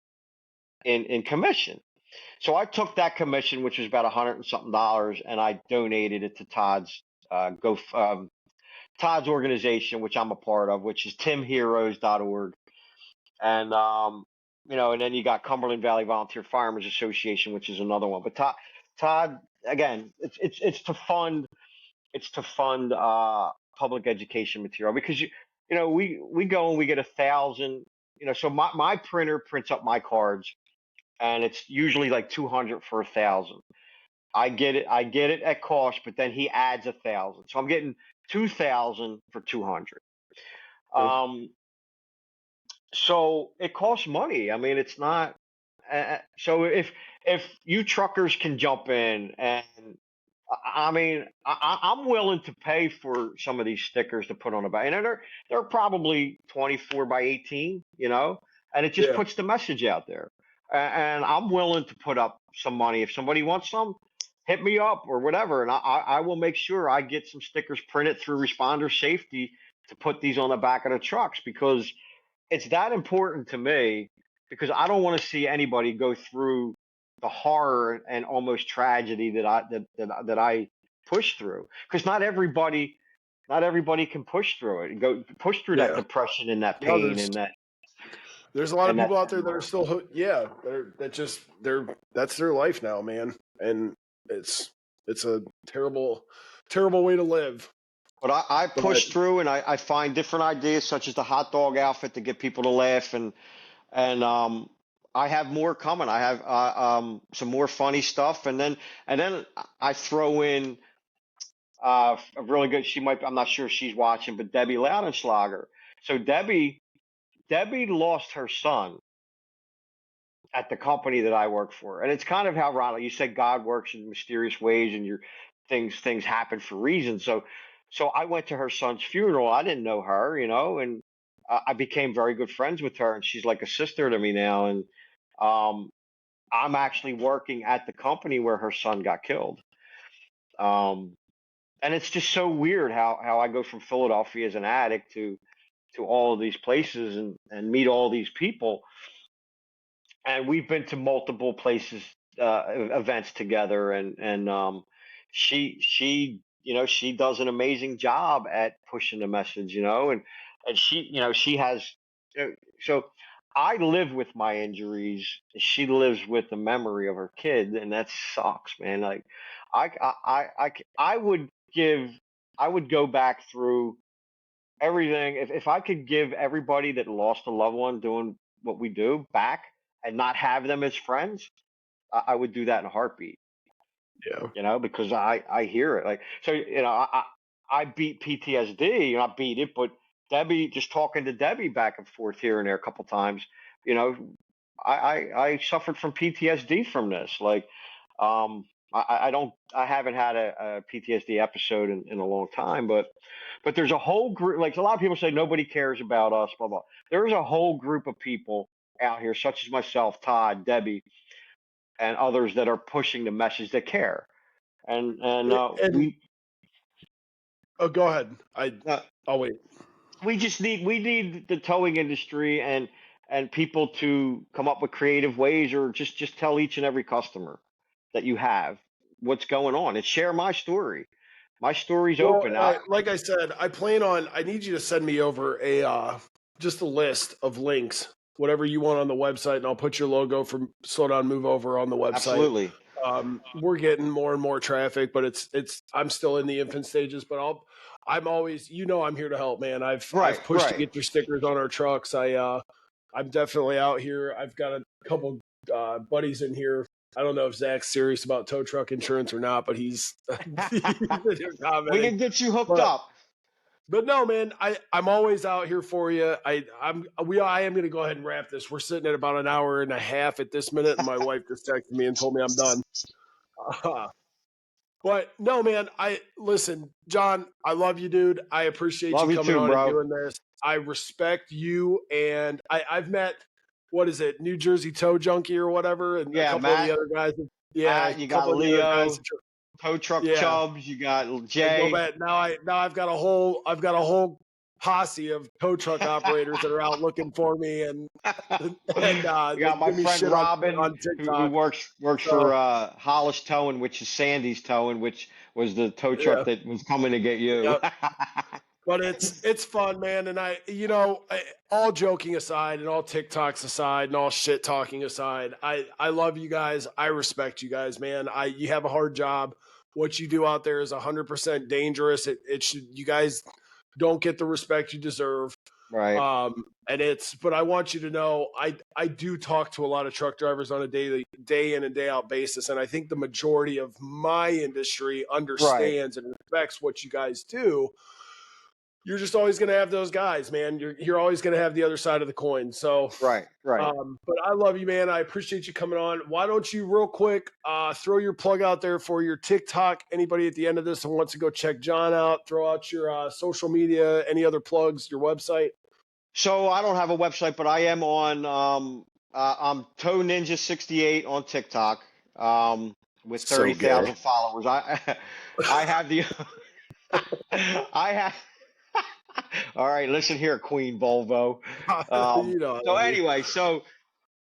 in commission. So I took that commission, which was about $100 and something, and I donated it to Todd's organization, which I'm a part of, which is timheroes.org. And and then you got Cumberland Valley Volunteer Firemen's Association, which is another one. But Todd, again, it's to fund public education material, because we go and we get 1,000. So my printer prints up my cards, and it's usually like 200 for 1,000. I get it at cost, but then he adds 1,000, so I'm getting 2,000 for 200. Um, so it costs money. I mean, it's not. So if you truckers can jump in, and I mean, I'm willing to pay for some of these stickers to put on the back, and they're probably 24 by 18, and it just Yeah. puts the message out there. And I'm willing to put up some money if somebody wants some. Hit me up or whatever, and I will make sure I get some stickers printed through Responder Safety to put these on the back of the trucks, because it's that important to me, because I don't want to see anybody go through the horror and almost tragedy that I push through, because not everybody can push through it and go push through that Yeah. depression and that No, pain and that there's a lot of and that. people out there that are still, that's their life now, man. And it's a terrible, terrible way to live. But I But push through, and I find different ideas, such as the hot dog outfit, to get people to laugh, and I have more coming. I have some more funny stuff, and then I throw in a really good. I'm not sure if she's watching, but Debbie Laudenschlager. So Debbie lost her son at the company that I work for, and it's kind of how, Ronald, you said God works in mysterious ways, and things happen for reasons. So I went to her son's funeral. I didn't know her, and I became very good friends with her, and she's like a sister to me now. And I'm actually working at the company where her son got killed. And it's just so weird how I go from Philadelphia as an addict to all of these places, and meet all these people. And we've been to multiple places, events together, and she does an amazing job at pushing the message, and she has. So I live with my injuries. She lives with the memory of her kid, and that sucks, man. Like I would go back through everything if I could give everybody that lost a loved one doing what we do back and not have them as friends. I would do that in a heartbeat. Because I hear it, like, so I beat PTSD, not beat it, but Debbie, just talking to Debbie back and forth here and there a couple times, I suffered from PTSD from this. Like, I haven't had a PTSD episode in a long time, but there's a whole group. Like, a lot of people say nobody cares about us, blah blah. There's a whole group of people out here, such as myself, Todd, Debbie, and others, that are pushing the message, that care. And we Oh, go ahead. I'll wait. we need the towing industry and people to come up with creative ways, or just tell each and every customer that you have what's going on, and share my story. My story's open. Like I said, I need you to send me over just a list of links, whatever you want on the website, and I'll put your logo from Slow Down Move Over on the website. Absolutely. We're getting more and more traffic, but I'm still in the infant stages, but I'm always, I'm here to help, man. I've pushed to get your stickers on our trucks. I'm definitely out here. I've got a couple buddies in here I don't know if Zach's serious about tow truck insurance or not, but he's, he's We commenting. can get you hooked But up. but no, man, I'm always out here for you. I am gonna go ahead and wrap this. We're sitting at about an hour and a half at this minute, and my wife just texted me and told me I'm done. But no, man, I listen, John. I love you, dude. I appreciate you Love you coming too, on and bro. doing this. I respect you, and I've met what is it, New Jersey Tow Junkie or whatever, and a Yeah, couple of the Matt. other guys. Yeah, a Matt, you got couple of the other guys. Leo, Tow Truck Yeah, Chubbs, you got I go Jay. back now. I've got a whole posse of tow truck operators that are out looking for me, and You they got my give me friend shit Robin, on who TikTok. works for So Hollis Towing, which is Sandy's Towing, which was the tow yeah, truck that was coming to get you. yeah. But it's fun, man. And all joking aside, and all TikToks aside, and all shit talking aside, I love you guys. I respect you guys, man. You have a hard job. What you do out there is 100% dangerous. It should you guys don't get the respect you deserve. Right. But I want you to know, I do talk to a lot of truck drivers on a day in and day out basis, and I think the majority of my industry Right. understands and respects what you guys do. You're just always going to have those guys, man. You're always going to have the other side of the coin. So, Right. Right. but I love you, man. I appreciate you coming on. Why don't you, real quick, throw your plug out there for your TikTok? Anybody at the end of this who wants to go check John out, throw out your social media, any other plugs, your website. So I don't have a website, but I am on I'm Toe Ninja 68 on TikTok with So gay. 30,000 followers. I have the I have All right, listen here, Queen Volvo. You know, So I mean. anyway, so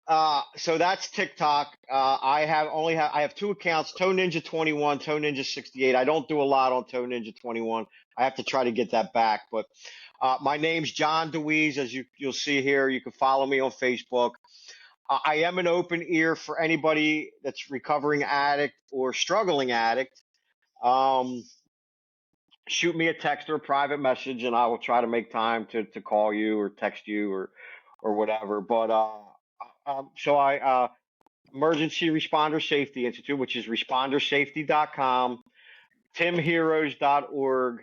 that's TikTok. I have two accounts, Toe Ninja 21, Toe Ninja 68. I don't do a lot on Toe Ninja 21. I have to try to get that back, but my name's John DeWeese, as you'll see here. You can follow me on Facebook. I am an open ear for anybody that's recovering addict or struggling addict. Shoot me a text or a private message, and I will try to make time to call you or text you or whatever. But Emergency Responder Safety Institute, which is respondersafety.com, timheroes.org,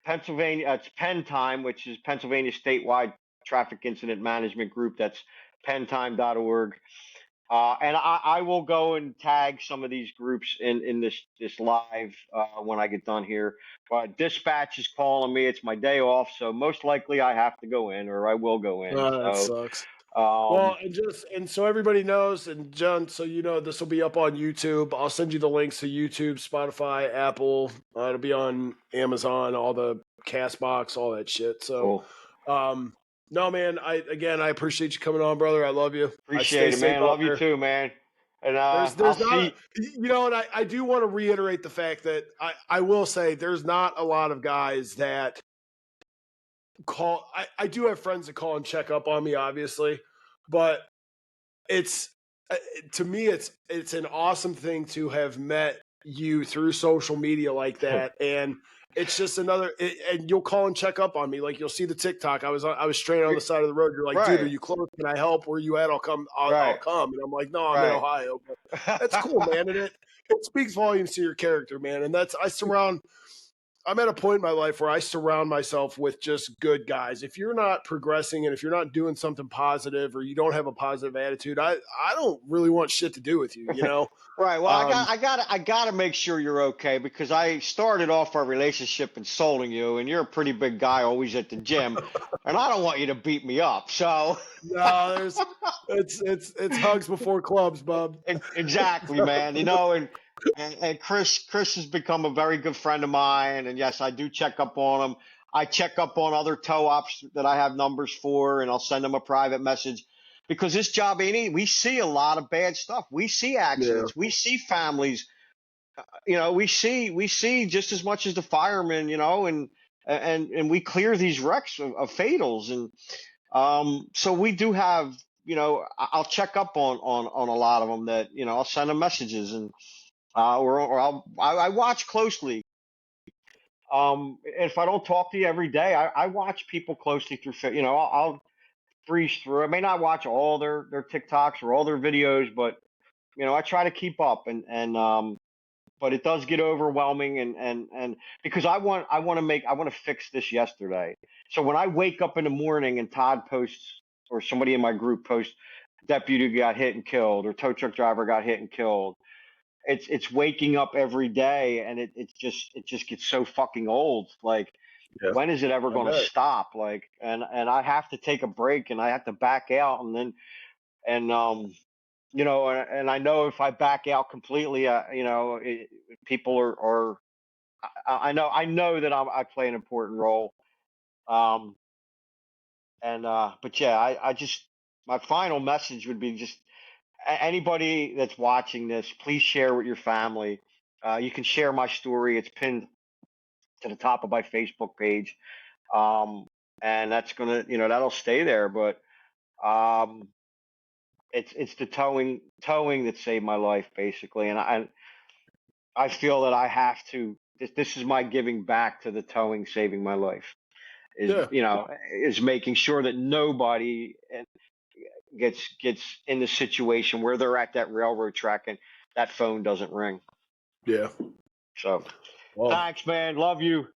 Pennsylvania, it's Penn Time, which is Pennsylvania statewide traffic incident management group. That's penntime.org. And I will go and tag some of these groups in this live when I get done here. But dispatch is calling me. It's my day off, so most likely I have to go in, or I will go in. That So sucks. um, Well, and so everybody knows, and John, so you know, this will be up on YouTube. I'll send you the links to YouTube, Spotify, Apple. It'll be on Amazon, all the Castbox, all that shit. So, cool. no, man. I appreciate you coming on, brother. I love you. I stay Appreciate it, safe man. out Love you there. too, man. And I'll There's not, see. and I do want to reiterate the fact that I will say there's not a lot of guys that call. I do have friends that call and check up on me, obviously, but it's to me it's an awesome thing to have met you through social media like that, and it's just and you'll call and check up on me. Like, you'll see the TikTok. I was straight on the side of the road. You're like, dude, are Right, you close? Can I help? Where you at? I'll come. I'll right, come. And I'm like, no, I'm in right. Ohio. But that's cool, man. And it speaks volumes to your character, man. And I'm at a point in my life where I surround myself with just good guys. If you're not progressing and if you're not doing something positive or you don't have a positive attitude, I don't really want shit to do with you, you know? Right. Well, Um, I gotta make sure you're okay because I started off our relationship insulting you, and you're a pretty big guy, always at the gym, and I don't want you to beat me up. So, no, it's hugs before clubs, bub. exactly, man. You know, and Chris has become a very good friend of mine, and yes, I do check up on him. I check up on other tow ops that I have numbers for, and I'll send them a private message because this job ain't easy. We see a lot of bad stuff. We see Yeah. accidents. We see families. We see just as much as the firemen. And we clear these wrecks of fatals, and so we do have. I'll check up on a lot of them that I'll send them messages and I watch closely. If I don't talk to you every day, I watch people closely through. I'll breeze through. I may not watch all their TikToks or all their videos, but I try to keep up, and but it does get overwhelming, and because I want to fix this yesterday. So when I wake up in the morning and Todd posts, or somebody in my group posts, deputy got hit and killed, or tow truck driver got hit and killed, it's waking up every day, and it just gets so fucking old. Like, Yeah. when is it ever going to stop? Like, and I have to take a break, and I have to back out, and then and and I know if I back out completely, people are I know that I play an important role. But yeah, I just, my final message would be just anybody that's watching this, please share with your family. You can share my story. It's pinned to the top of my Facebook page. And that's gonna, that'll stay there. But it's the towing that saved my life, basically. And I feel that I have to. This is my giving back to the towing saving my life. Is making sure that nobody gets in the situation where they're at that railroad track and that phone doesn't ring. Yeah. So, thanks, man. Love you.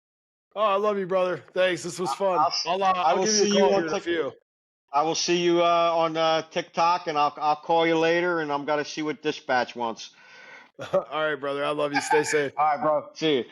Oh, I love you, brother. Thanks. This was fun. I'll give you a call here in a few. I will see you on TikTok, and I'll call you later, and I'm gonna see what Dispatch wants. All right, brother. I love you. Stay safe. All right, bro. See you.